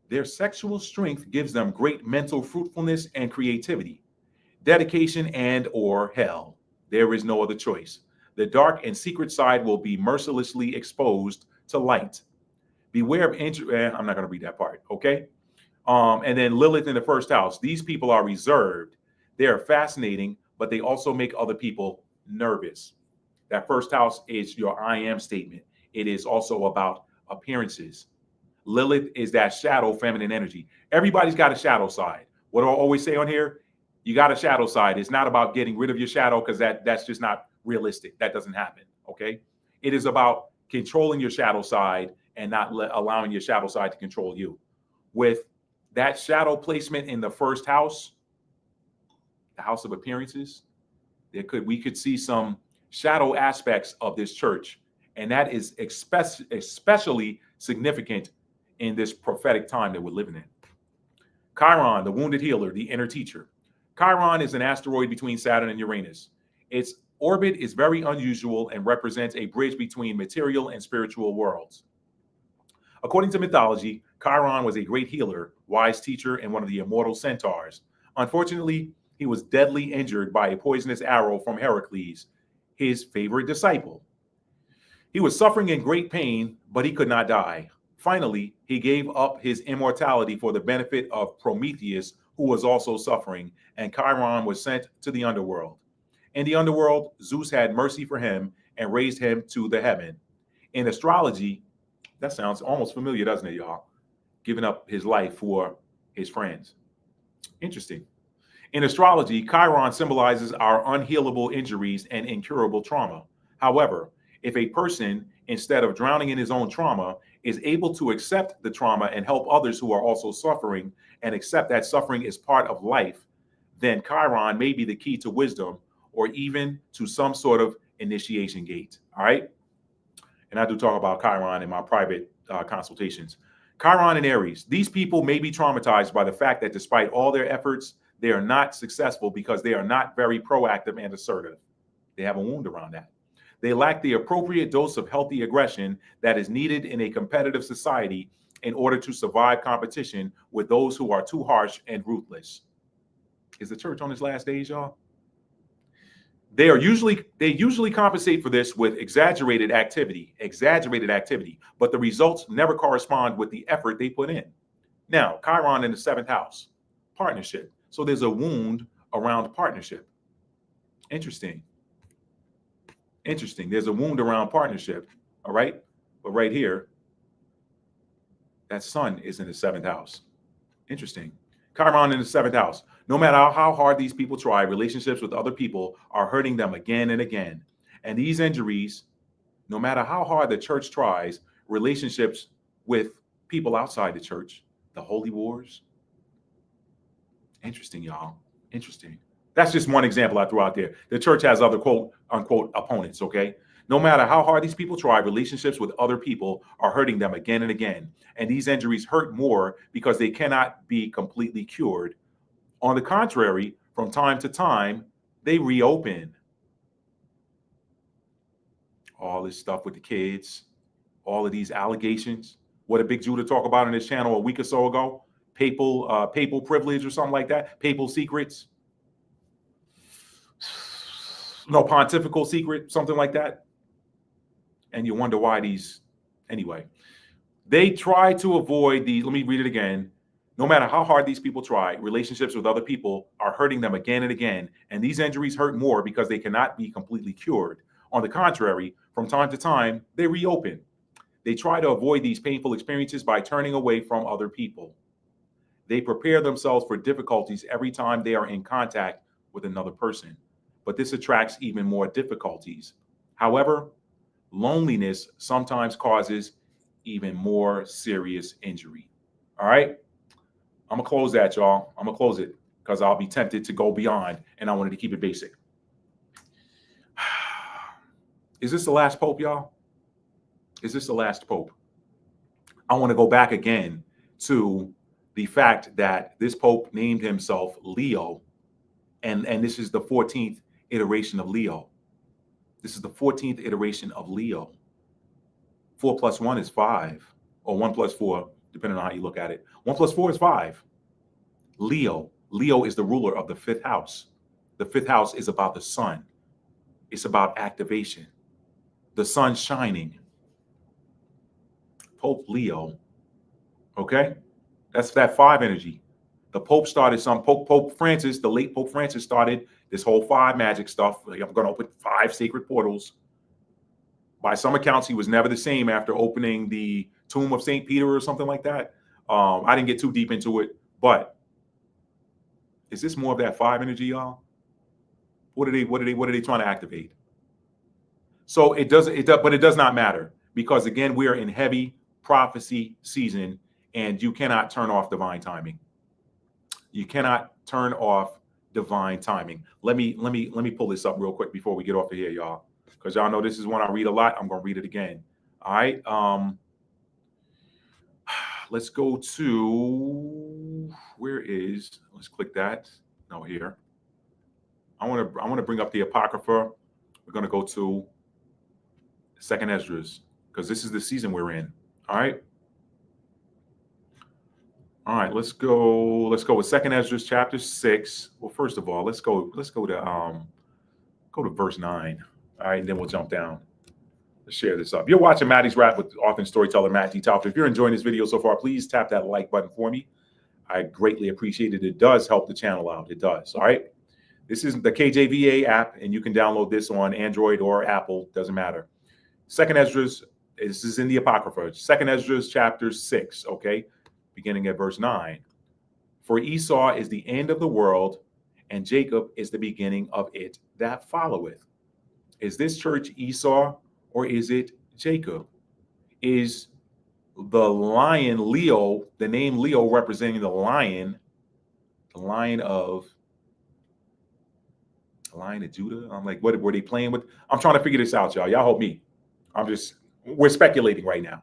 Their sexual strength gives them great mental fruitfulness and creativity. Dedication and or hell. There is no other choice. The dark and secret side will be mercilessly exposed to light. Beware of I'm not going to read that part, okay? And then Lilith in the 1st house. These people are reserved. They are fascinating, but they also make other people nervous. That 1st house is your I am statement. It is also about appearances. Lilith is that shadow feminine energy. Everybody's got a shadow side. What do I always say on here? You got a shadow side. It's not about getting rid of your shadow because that's just not realistic. That doesn't happen, okay? It is about controlling your shadow side and not allowing your shadow side to control you. With that shadow placement in the 1st house, the house of appearances, we could see some shadow aspects of this church, and that is especially significant in this prophetic time that we're living in. Chiron, the wounded healer, the inner teacher. Chiron is an asteroid between Saturn and Uranus. Its orbit is very unusual and represents a bridge between material and spiritual worlds. According to mythology, Chiron was a great healer, wise teacher, and one of the immortal centaurs. Unfortunately, he was deadly injured by a poisonous arrow from Heracles, his favorite disciple. He was suffering in great pain, but he could not die. Finally, he gave up his immortality for the benefit of Prometheus, who was also suffering, and Chiron was sent to the underworld. In the underworld, Zeus had mercy for him and raised him to the heaven. In astrology, that sounds almost familiar, doesn't it, y'all? Giving up his life for his friends. Interesting. In astrology, Chiron symbolizes our unhealable injuries and incurable trauma. However, if a person, instead of drowning in his own trauma, is able to accept the trauma and help others who are also suffering and accept that suffering is part of life, then Chiron may be the key to wisdom or even to some sort of initiation gate. All right. And I do talk about Chiron in my private consultations. Chiron and Aries, these people may be traumatized by the fact that despite all their efforts, they are not successful because they are not very proactive and assertive. They have a wound around that. They lack the appropriate dose of healthy aggression that is needed in a competitive society in order to survive competition with those who are too harsh and ruthless. Is the church on its last days, y'all? They usually compensate for this with exaggerated activity, but the results never correspond with the effort they put in. Now, Chiron in the seventh house, partnership. So there's a wound around partnership. Interesting. There's a wound around partnership. All right. But right here, that sun is in the seventh house. Interesting. Chiron in the seventh house. No matter how hard these people try, relationships with other people are hurting them again and again. And these injuries, no matter how hard the church tries, relationships with people outside the church, the holy wars. Interesting, y'all. Interesting. That's just one example I threw out there. The church has other quote unquote opponents, okay? No matter how hard these people try, relationships with other people are hurting them again and again. And these injuries hurt more because they cannot be completely cured. On the contrary, from time to time, they reopen. All this stuff with the kids, all of these allegations. What did Big Judah talk about on his channel a week or so ago? Papal privilege or something like that. Papal secrets. No, pontifical secret, something like that. And you wonder why these, anyway. They try to avoid these. Let me read it again. No matter how hard these people try, relationships with other people are hurting them again and again. And these injuries hurt more because they cannot be completely cured. On the contrary, from time to time, they reopen. They try to avoid these painful experiences by turning away from other people. They prepare themselves for difficulties every time they are in contact with another person. But this attracts even more difficulties. However, loneliness sometimes causes even more serious injury. All right? I'm going to close that, y'all. I'm going to close it because I'll be tempted to go beyond, and I wanted to keep it basic. Is this the last pope, y'all? Is this the last pope? I want to go back again to the fact that this pope named himself Leo, and this is the 14th iteration of Leo. This is the 14th iteration of Leo. 4 plus 1 is 5, or 1 plus 4, depending on how you look at it. 1 plus 4 is 5. Leo is the ruler of the fifth house. The fifth house is about the sun. It's about activation. The sun shining. Pope Leo. Okay? That's that 5 energy. The Pope started Pope Francis, the late Pope Francis started this whole 5 magic stuff. Like, I'm going to open 5 sacred portals. By some accounts, he was never the same after opening the tomb of St. Peter or something like that. I didn't get too deep into it, but is this more of that 5 energy, y'all? What are they trying to activate? So but it does not matter, because again, we are in heavy prophecy season, and you cannot turn off divine timing. You cannot turn off divine timing. Let me pull this up real quick before we get off of here, y'all, because y'all know this is one I read a lot. I'm going to read it again. All right. Let's go to, let's click that. No, here. I want to bring up the Apocrypha. We're going to go to Second Esdras, because this is the season we're in. All right. All right, let's go. Let's go with Second Ezra chapter 6. Well, first of all, let's go to verse 9. All right, and then we'll jump down. Let's share this up. You're watching Maddie's Rap with author and storyteller Matt D. Talk. If you're enjoying this video so far, please tap that like button for me. I greatly appreciate it. It does help the channel out. It does. All right. This is the KJVA app, and you can download this on Android or Apple. Doesn't matter. Second Ezra's, this is in the Apocrypha. Second Ezra's chapter 6, okay, beginning at verse 9. For Esau is the end of the world, and Jacob is the beginning of it that followeth. Is this church Esau, or is it Jacob? Is the lion Leo, the name Leo representing the lion of Judah? I'm like, what were they playing with? I'm trying to figure this out, y'all. Y'all help me. We're speculating right now.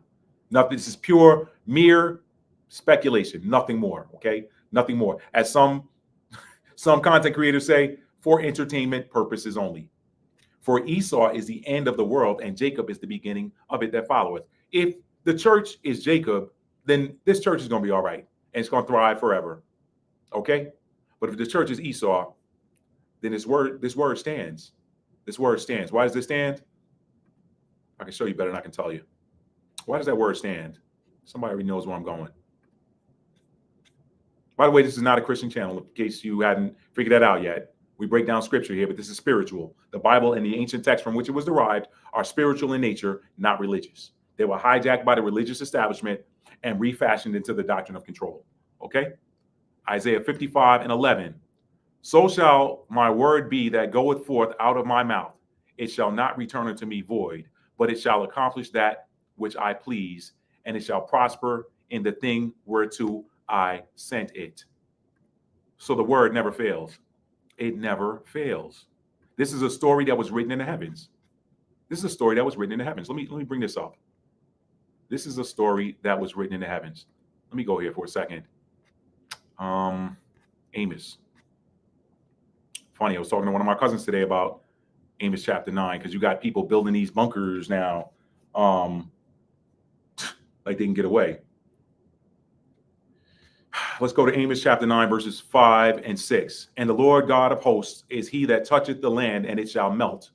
Nothing. This is pure, mere speculation. Nothing more. Okay, nothing more. As some content creators say, for entertainment purposes only. For Esau is the end of the world, and Jacob is the beginning of it that followeth. If the church is Jacob, then this church is going to be all right, and it's going to thrive forever. Okay? But if the church is Esau, then this word stands. This word stands. Why does this stand? I can show you better than I can tell you. Why does that word stand? Somebody already knows where I'm going. By the way, this is not a Christian channel, in case you hadn't figured that out yet. We break down scripture here, but this is spiritual. The Bible and the ancient text from which it was derived are spiritual in nature, not religious. They were hijacked by the religious establishment and refashioned into the doctrine of control. Okay? Isaiah 55:11. So shall my word be that goeth forth out of my mouth. It shall not return unto me void, but it shall accomplish that which I please, and it shall prosper in the thing whereto I sent it. So the word never fails. It never fails. This is a story that was written in the heavens. This is a story that was written in the heavens. Let me bring this up. This is a story that was written in the heavens. Let me go here for a second. Amos. Funny, I was talking to one of my cousins today about Amos chapter 9, because you got people building these bunkers now, like they can get away. Let's go to Amos chapter 9, verses 5 and 6. And the Lord God of hosts is he that toucheth the land, and it shall melt,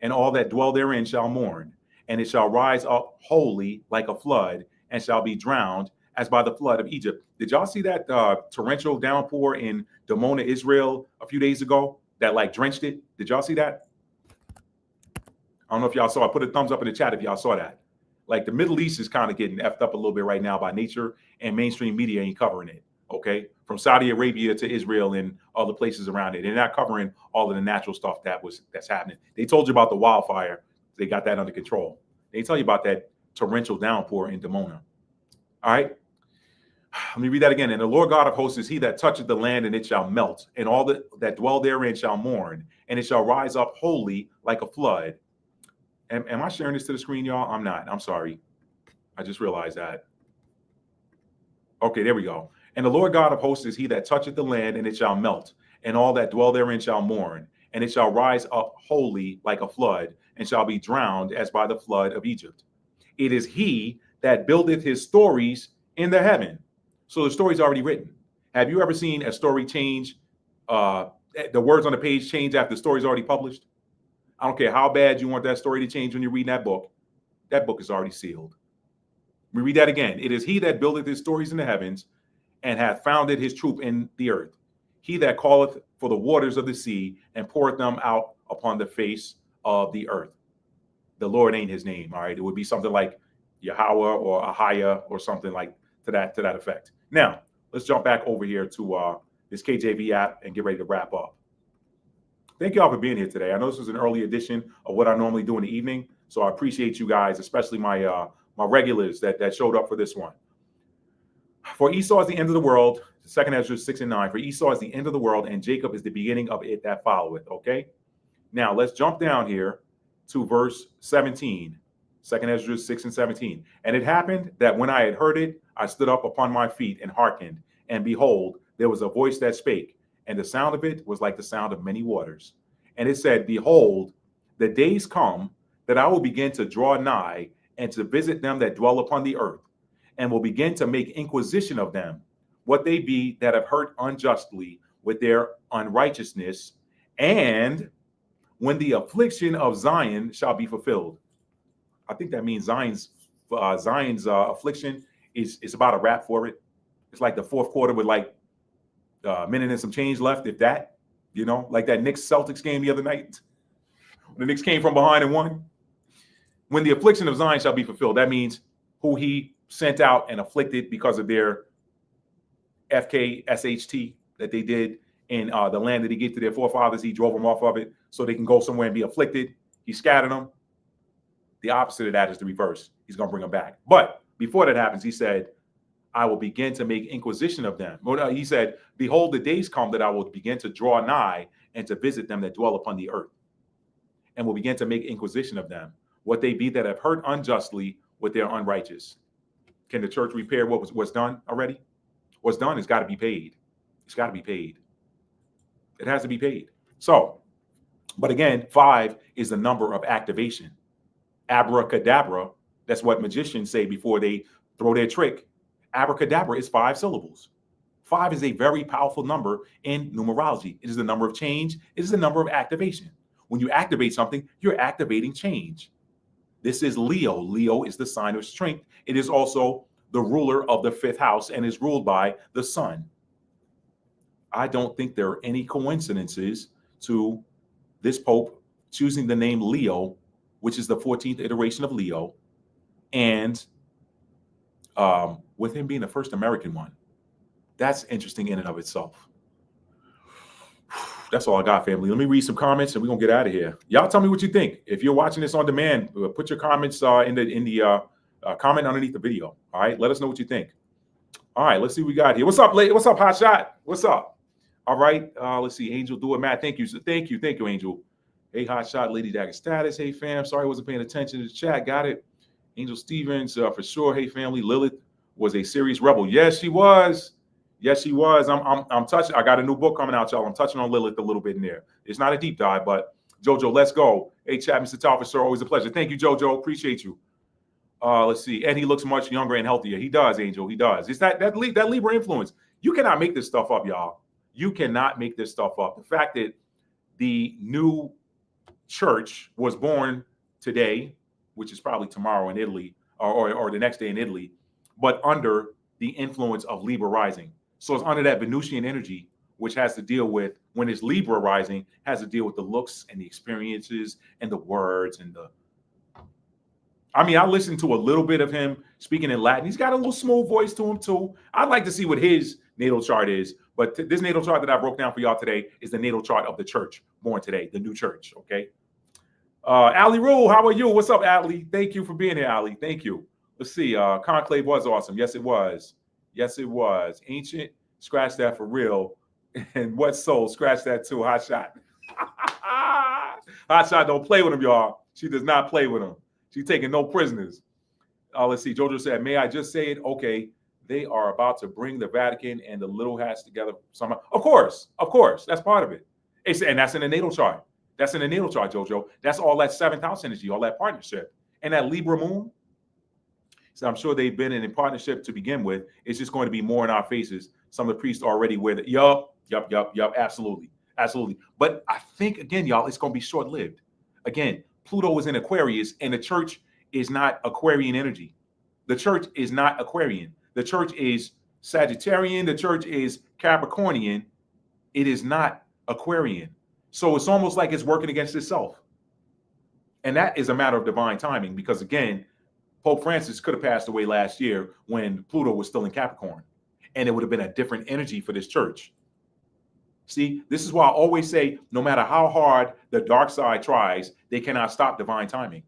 and all that dwell therein shall mourn, and it shall rise up wholly like a flood, and shall be drowned as by the flood of Egypt. Did y'all see that torrential downpour in Dimona, Israel, a few days ago that like drenched it? Did y'all see that? I don't know if y'all saw it. Put a thumbs up in the chat if y'all saw that. Like the Middle East is kind of getting effed up a little bit right now by nature, and mainstream media ain't covering it. Okay, from Saudi Arabia to Israel and other places around it, they're not covering all of the natural stuff that's happening. They told you about the wildfire; they got that under control. They tell you about that torrential downpour in Dimona. All right, let me read that again. And the Lord God of hosts is he that toucheth the land, and it shall melt, and all that dwell therein shall mourn, and it shall rise up wholly like a flood. Am I sharing this to the screen, y'all? I'm not. I'm sorry. I just realized that. Okay, there we go. And the Lord God of hosts is he that toucheth the land, and it shall melt, and all that dwell therein shall mourn, and it shall rise up wholly like a flood, and shall be drowned as by the flood of Egypt. It is he that buildeth his stories in the heaven. So the story's already written. Have you ever seen a story change? The words on the page change after the story's already published? I don't care how bad you want that story to change when you're reading that book. That book is already sealed. We read that again. It is he that buildeth his stories in the heavens, and hath founded his troop in the earth. He that calleth for the waters of the sea, and poureth them out upon the face of the earth. The Lord ain't his name. All right. It would be something like Yahweh or Ahaya or something like to that effect. Now, let's jump back over here to this KJV app and get ready to wrap up. Thank you all for being here today. I know this was an early edition of what I normally do in the evening, so I appreciate you guys, especially my regulars that showed up for this one. For Esau is the end of the world, 2 Ezra 6 and 9. For Esau is the end of the world, and Jacob is the beginning of it that followeth. Okay? Now, let's jump down here to verse 17. 2 Ezra 6 and 17. And it happened that when I had heard it, I stood up upon my feet and hearkened. And behold, there was a voice that spake, and the sound of it was like the sound of many waters. And it said, behold, the days come that I will begin to draw nigh and to visit them that dwell upon the earth, and will begin to make inquisition of them, what they be that have hurt unjustly with their unrighteousness, and when the affliction of Zion shall be fulfilled. I think that means Zion's affliction is about a wrap for it. It's like the fourth quarter with like a minute and some change left, if that. Like that Knicks Celtics game the other night. The Knicks came from behind and won. When the affliction of Zion shall be fulfilled, that means who he sent out and afflicted because of their FKSHT that they did in the land that he gave to their forefathers. He drove them off of it so they can go somewhere and be afflicted. He scattered them. The opposite of that is the reverse. He's going to bring them back. But before that happens, he said, I will begin to make inquisition of them. He said, behold, the days come that I will begin to draw nigh and to visit them that dwell upon the earth, and will begin to make inquisition of them, what they be that have hurt unjustly with their unrighteous. Can the church repair what's done already? What's done has got to be paid. It's got to be paid. It has to be paid. So, but again, 5 is the number of activation. Abracadabra, that's what magicians say before they throw their trick. Abracadabra is 5 syllables. 5 is a very powerful number in numerology. It is the number of change. It is the number of activation. When you activate something, you're activating change. This is Leo. Leo is the sign of strength. It is also the ruler of the 5th house and is ruled by the sun. I don't think there are any coincidences to this Pope choosing the name Leo, which is the 14th iteration of Leo, and with him being the first American one. That's interesting in and of itself. That's all I got, family. Let me read some comments and we're going to get out of here. Y'all tell me what you think. If you're watching this on demand, put your comments in the comment underneath the video. All right. Let us know what you think. All right. Let's see what we got here. What's up, lady? What's up, Hot Shot? What's up? All right. Let's see. Angel, do it, Matt. Thank you. Thank you, Angel. Hey, Hot Shot, Lady Dagger Status. Hey, fam. Sorry I wasn't paying attention to the chat. Got it. Angel Stevens, for sure. Hey, family. Lilith was a serious rebel. Yes, she was. Yes, she was. I'm touching. I got a new book coming out, y'all. I'm touching on Lilith a little bit in there. It's not a deep dive, but Jojo, let's go. Hey, chat, Mr. Talfer, sir. Always a pleasure. Thank you, Jojo. Appreciate you. Let's see. And he looks much younger and healthier. He does, Angel. He does. It's that Libra influence. You cannot make this stuff up, y'all. You cannot make this stuff up. The fact that the new church was born today, which is probably tomorrow in Italy, or the next day in Italy, but under the influence of Libra rising. So it's under that Venusian energy, which has to deal with, when it's Libra rising, has to deal with the looks and the experiences and the words and I listened to a little bit of him speaking in Latin. He's got a little smooth voice to him too. I'd like to see what his natal chart is, but this natal chart that I broke down for y'all today is the natal chart of the church born today, the new church, okay? Ali Rule, how are you? What's up, Ali? Thank you for being here, Ali. Thank you. Let's see. Conclave was awesome. Yes, it was. Yes, it was. Ancient, scratch that for real. And what soul, scratch that too. Hot Shot. Hot Shot don't play with him, y'all. She does not play with him. She's taking no prisoners. Let's see. Jojo said, may I just say it? Okay. They are about to bring the Vatican and the little hats together somehow. Of course. That's part of it. And that's in the natal chart. That's in the natal chart, Jojo. That's all that 7th house energy, all that partnership. And that Libra moon. So I'm sure they've been in a partnership to begin with. It's just going to be more in our faces. Some of the priests already with it. Yup. Absolutely. But I think, again, y'all, it's going to be short-lived. Again, Pluto is in Aquarius, and the church is not Aquarian energy. The church is not Aquarian. The church is Sagittarian. The church is Capricornian. It is not Aquarian. So it's almost like it's working against itself. And that is a matter of divine timing because, again, Pope Francis could have passed away last year when Pluto was still in Capricorn, and it would have been a different energy for this church. See, this is why I always say, no matter how hard the dark side tries, they cannot stop divine timing.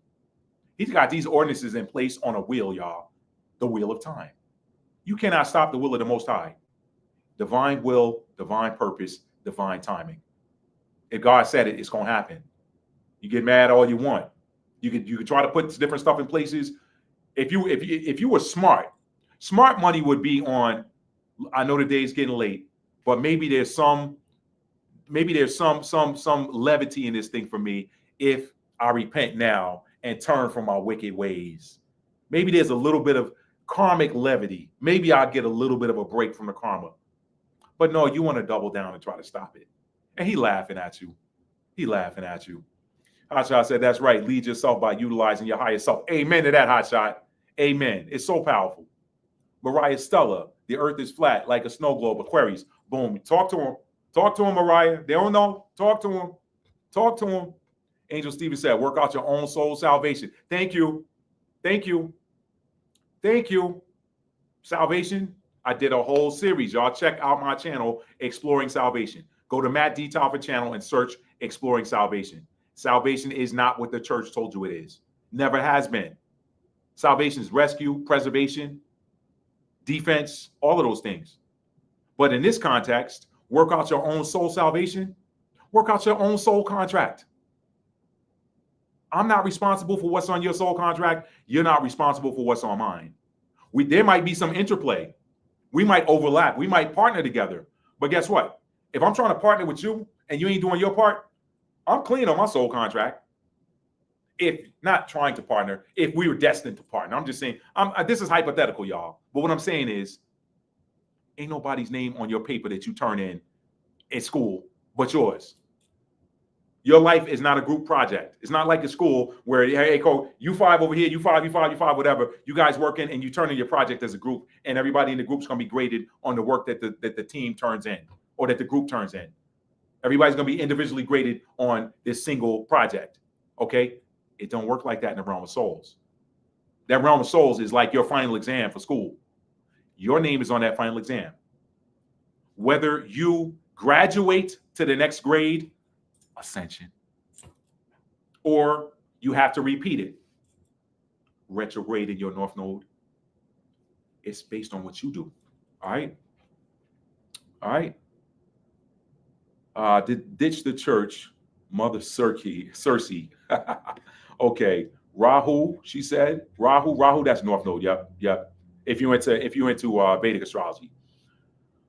He's got these ordinances in place on a wheel, y'all, the wheel of time. You cannot stop the will of the Most High. Divine will, divine purpose, divine timing. If God said it, it's going to happen. You get mad all you want. You could try to put different stuff in places. If you were smart money would be on, I know the day's getting late, but maybe there's some levity in this thing for me if I repent now and turn from my wicked ways. Maybe there's a little bit of karmic levity. Maybe I'll get a little bit of a break from the karma. But no, you want to double down and try to stop it. And he laughing at you. He laughing at you. Hotshot said, that's right. Lead yourself by utilizing your higher self. Amen to that, Hotshot. Amen. It's so powerful. Mariah Stella, the earth is flat like a snow globe. Aquarius. Boom. Talk to him. Talk to him, Mariah. They don't know. Talk to him. Talk to him. Angel Stevens said, work out your own soul salvation. Thank you. Thank you. Thank you. Salvation. I did a whole series. Y'all check out my channel, Exploring Salvation. Go to Matt D. Topper channel and search Exploring Salvation. Salvation is not what the church told you it is. Never has been. Salvation is rescue, preservation, defense, all of those things. But in this context, work out your own soul salvation. Work out your own soul contract. I'm not responsible for what's on your soul contract. You're not responsible for what's on mine. There might be some interplay. We might overlap. We might partner together. But guess what? If I'm trying to partner with you and you ain't doing your part, I'm clean on my soul contract. If not trying to partner, if we were destined to partner. I'm just saying, this is hypothetical, y'all. But what I'm saying is, ain't nobody's name on your paper that you turn in school but yours. Your life is not a group project. It's not like a school where, hey, Cole, you five over here, you five, whatever. You guys working and you turn in your project as a group, and everybody in the group's going to be graded on the work that the team turns in or that the group turns in. Everybody's going to be individually graded on this single project. Okay? It don't work like that in the realm of souls. That realm of souls is like your final exam for school. Your name is on that final exam. Whether you graduate to the next grade, ascension, or you have to repeat it, retrograde in your north node, it's based on what you do. All right? All right? Ditch the church, Mother Circe. Okay, Rahu, she said. Rahu, that's north node. Yep. If you into Vedic astrology.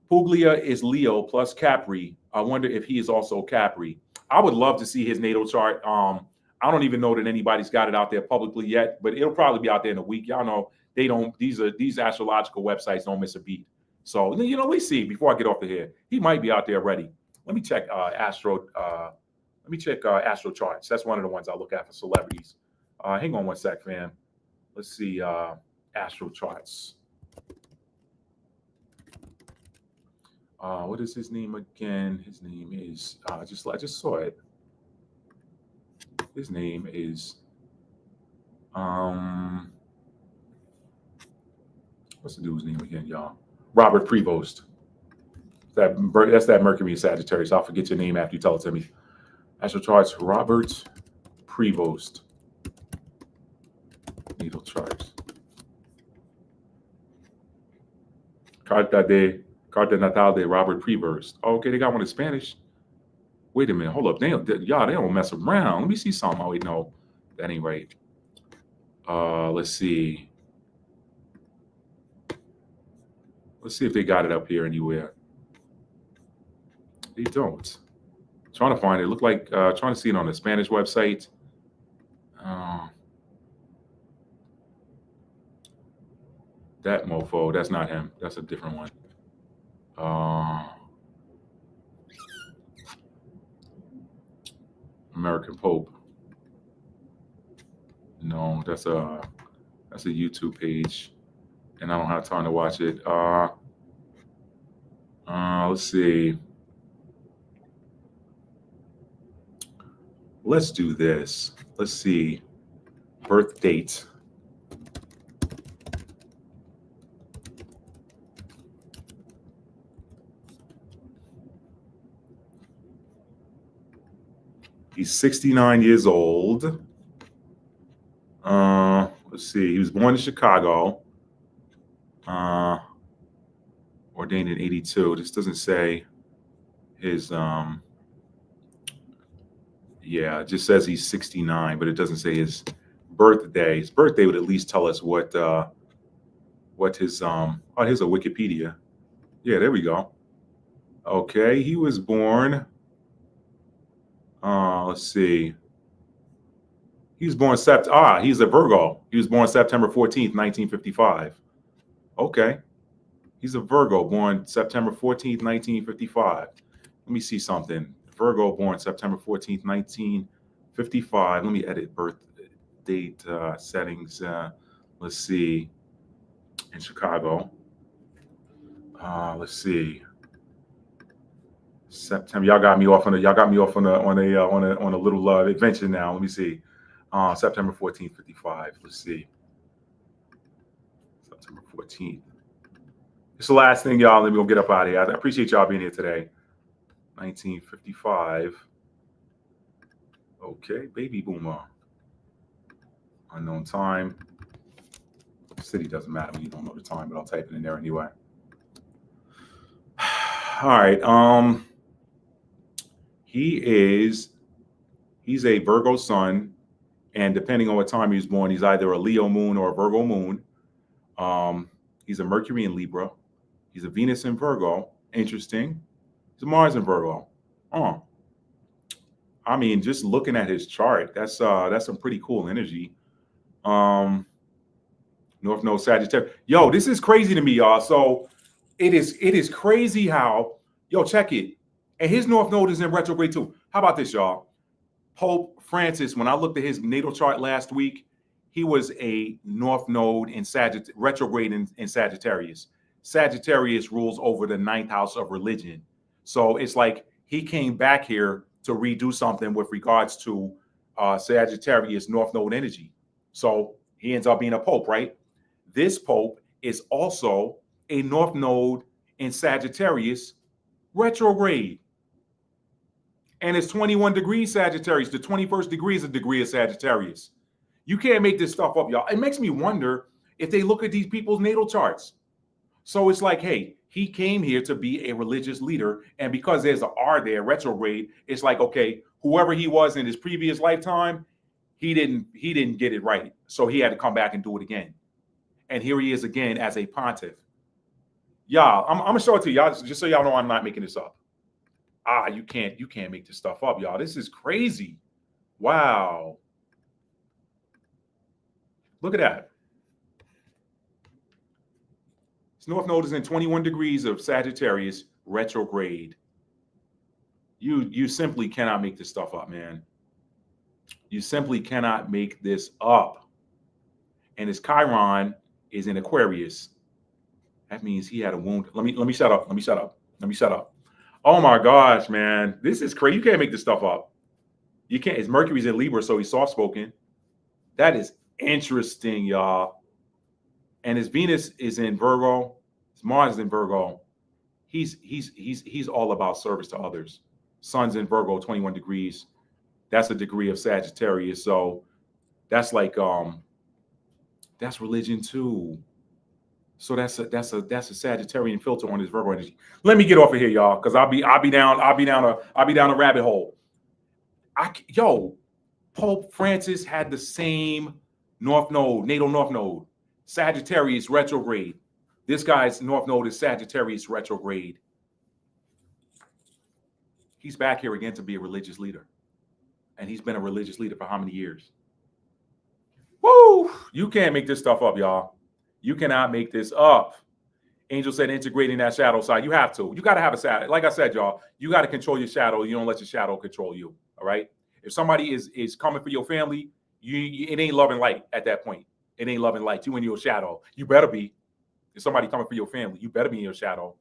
Puglia is Leo plus Capri. I wonder if he is also Capri. I would love to see his natal chart. I don't even know that anybody's got it out there publicly yet, but it'll probably be out there in a week. Y'all know they don't. These astrological websites don't miss a beat. So we see before I get off the here. He might be out there already. Let me check astro charts. That's one of the ones I look at for celebrities. Hang on one sec, fam. Let's see astro charts. What is his name again? His name is I just saw it. His name is what's the dude's name again, y'all? Robert Prevost. That's that Mercury in Sagittarius. I'll forget your name after you tell it to me. Astro charts, Robert Prevost. Natal charts. Carta Natal de Robert Prevost. Oh, okay, they got one in Spanish. Wait a minute, hold up. They don't mess around. Let me see something. Oh, wait, no, that ain't right. Let's see. Let's see if they got it up here anywhere. They don't. Trying to find it. Look like trying to see it on the Spanish website. That mofo, that's not him. That's a different one. American Pope. No, that's a YouTube page, and I don't have time to watch it. Let's see. Let's do this. Let's see. Birth date. He's 69 years old. Let's see. He was born in Chicago. Ordained in 82. This doesn't say his it just says he's 69, but it doesn't say his birthday. His birthday would at least tell us what his here's a Wikipedia. Yeah, there we go. Okay, he was born. Let's see. He was born he's a Virgo. He was born September 14th, 1955. Okay. He's a Virgo, born September 14th, 1955. Let me see something. Virgo, born September 14th, 1955. Let me edit birth date settings. Let's see. In Chicago. Let's see. September. Y'all got me off on a little adventure now. Let me see. September 14th, 55. Let's see. September 14th. It's the last thing, y'all. Let me go get up out of here. I appreciate y'all being here today. 1955. Okay, baby boomer. Unknown time. City doesn't matter when you don't know the time, but I'll type it in there anyway. All right. He's a Virgo sun, and depending on what time he was born, he's either a Leo moon or a Virgo moon. He's a Mercury in Libra. He's a Venus in Virgo. Interesting. He's a Mars in Virgo. I mean, just looking at his chart, that's some pretty cool energy. North Node Sagittarius. Yo, this is crazy to me, y'all. So it is crazy how, check it. And his North Node is in retrograde too. How about this, y'all? Pope Francis, when I looked at his natal chart last week, he was a North Node in retrograde in Sagittarius. Sagittarius rules over the ninth house of religion. So it's like he came back here to redo something with regards to Sagittarius North Node energy. So he ends up being a Pope, right? This Pope is also a North Node in Sagittarius retrograde. And it's 21 degrees Sagittarius. The 21st degree is a degree of Sagittarius. You can't make this stuff up, y'all. It makes me wonder if they look at these people's natal charts. So it's like, hey, he came here to be a religious leader. And because there's an R there, retrograde, it's like, okay, whoever he was in his previous lifetime, he didn't get it right. So he had to come back and do it again. And here he is again as a pontiff. Y'all, I'm gonna show it to y'all just so y'all know I'm not making this up. You can't make this stuff up, y'all. This is crazy. Wow. Look at that. His North Node is in 21 degrees of Sagittarius retrograde. You simply cannot make this stuff up, man. You simply cannot make this up. And his Chiron is in Aquarius. That means he had a wound. Let me shut up. Oh my gosh, man. This is crazy. You can't make this stuff up. You can't. His Mercury's in Libra, so he's soft-spoken. That is interesting, y'all. And his Venus is in Virgo. His Mars is in Virgo. He's all about service to others. Sun's in Virgo, 21 degrees. That's a degree of Sagittarius. So that's like that's religion too. So that's a Sagittarian filter on his Virgo energy. Let me get off of here, y'all, because I'll be down a rabbit hole. Pope Francis had the same North Node, natal North Node, Sagittarius retrograde. This guy's North Node is Sagittarius retrograde. He's back here again to be a religious leader. And he's been a religious leader for how many years? Woo! You can't make this stuff up, y'all. You cannot make this up. Angel said integrating that shadow side. You have to. You got to have a shadow. Like I said, y'all, you got to control your shadow. You don't let your shadow control you. All right. If somebody is coming for your family, it ain't love and light at that point. It ain't love and light. You in your shadow. You better be. If somebody coming for your family, you better be in your shadow.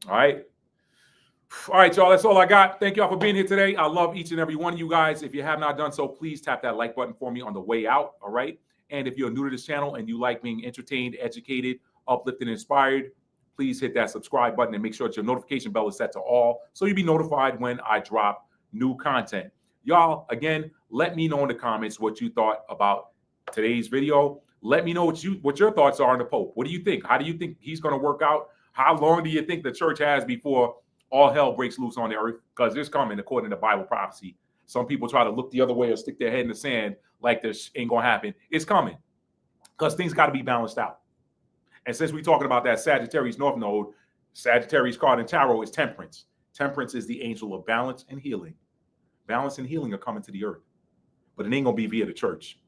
All right. All right, y'all. That's all I got. Thank y'all for being here today. I love each and every one of you guys. If you have not done so, please tap that like button for me on the way out. All right. And if you're new to this channel and you like being entertained, educated, uplifted, and inspired, please hit that subscribe button and make sure that your notification bell is set to all so you'll be notified when I drop new content. Y'all, again, let me know in the comments what you thought about today's video. Let me know what your thoughts are on the Pope. What do you think? How do you think he's going to work out? How long do you think the church has before all hell breaks loose on the earth? Because it's coming according to Bible prophecy. Some people try to look the other way or stick their head in the sand like this ain't going to happen. It's coming because things got to be balanced out. And since we're talking about that Sagittarius North Node, Sagittarius card in tarot is Temperance. Temperance is the angel of balance and healing. Balance and healing are coming to the earth, but it ain't going to be via the church.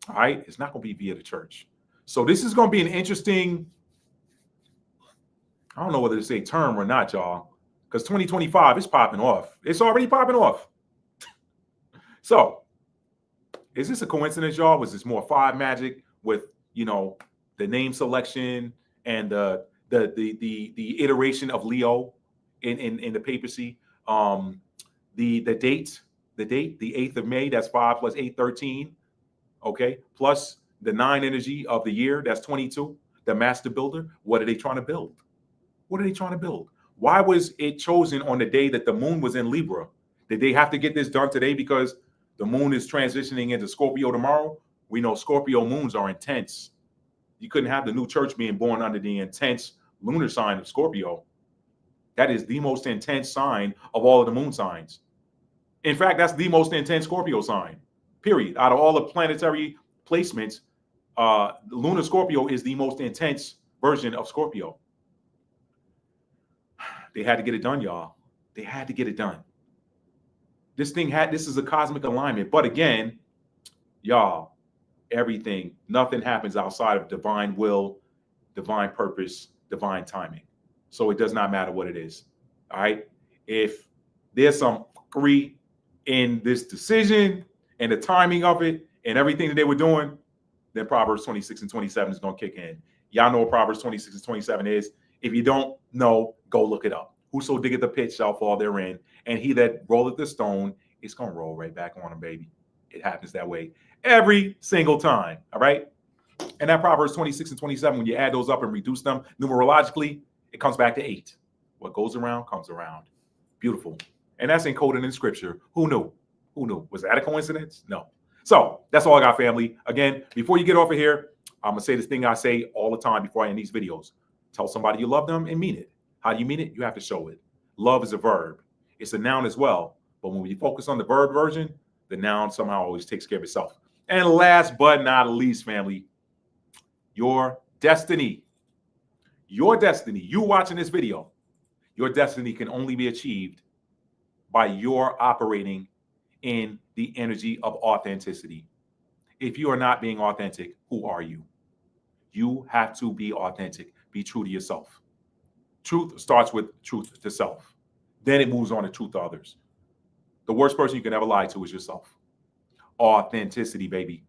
All right? It's not going to be via the church. So this is going to be an interesting, I don't know whether to say term or not, y'all, because 2025 is popping off. It's already popping off. So is this a coincidence, y'all? Was this more five magic with, you know, the name selection and the iteration of Leo in the papacy? The date, the 8th of May, that's 5 plus 8, 13. Okay, plus the 9 energy of the year, that's 22. The master builder. What are they trying to build? What are they trying to build? Why was it chosen on the day that the moon was in Libra? Did they have to get this done today because the moon is transitioning into Scorpio tomorrow? We know Scorpio moons are intense. You couldn't have the new church being born under the intense lunar sign of Scorpio. That is the most intense sign of all of the moon signs. In fact, that's the most intense Scorpio sign, period. Out of all the planetary placements, lunar Scorpio is the most intense version of Scorpio. They had to get it done, y'all. They had to get it done. This is a cosmic alignment. But again, y'all, nothing happens outside of divine will, divine purpose, divine timing. So it does not matter what it is. All right. If there's some fuckery in this decision and the timing of it and everything that they were doing, then Proverbs 26 and 27 is going to kick in. Y'all know what Proverbs 26 and 27 is. If you don't know, go look it up. Whoso diggeth the pit shall fall therein, and he that rolleth the stone, it's going to roll right back on him, baby. It happens that way every single time, all right? And that Proverbs 26 and 27, when you add those up and reduce them numerologically, it comes back to 8. What goes around comes around. Beautiful. And that's encoded in scripture. Who knew? Who knew? Was that a coincidence? No. So that's all I got, family. Again, before you get off of here, I'm going to say this thing I say all the time before I end these videos. Tell somebody you love them and mean it. How do you mean it? You have to show it. Love is a verb. It's a noun as well. But when we focus on the verb version, the noun somehow always takes care of itself. And last but not least, family, your destiny. Your destiny. You watching this video. Your destiny can only be achieved by your operating in the energy of authenticity. If you are not being authentic, who are you? You have to be authentic. Be true to yourself. Truth starts with truth to self. Then it moves on to truth to others. The worst person you can ever lie to is yourself. Authenticity, baby.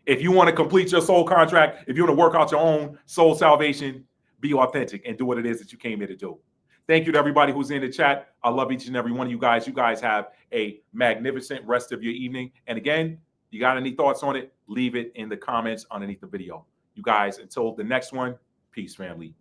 If you want to complete your soul contract, if you want to work out your own soul salvation, be authentic and do what it is that you came here to do. Thank you to everybody who's in the chat. I love each and every one of you guys. You guys have a magnificent rest of your evening. And again, you got any thoughts on it? Leave it in the comments underneath the video. You guys, until the next one, peace, family.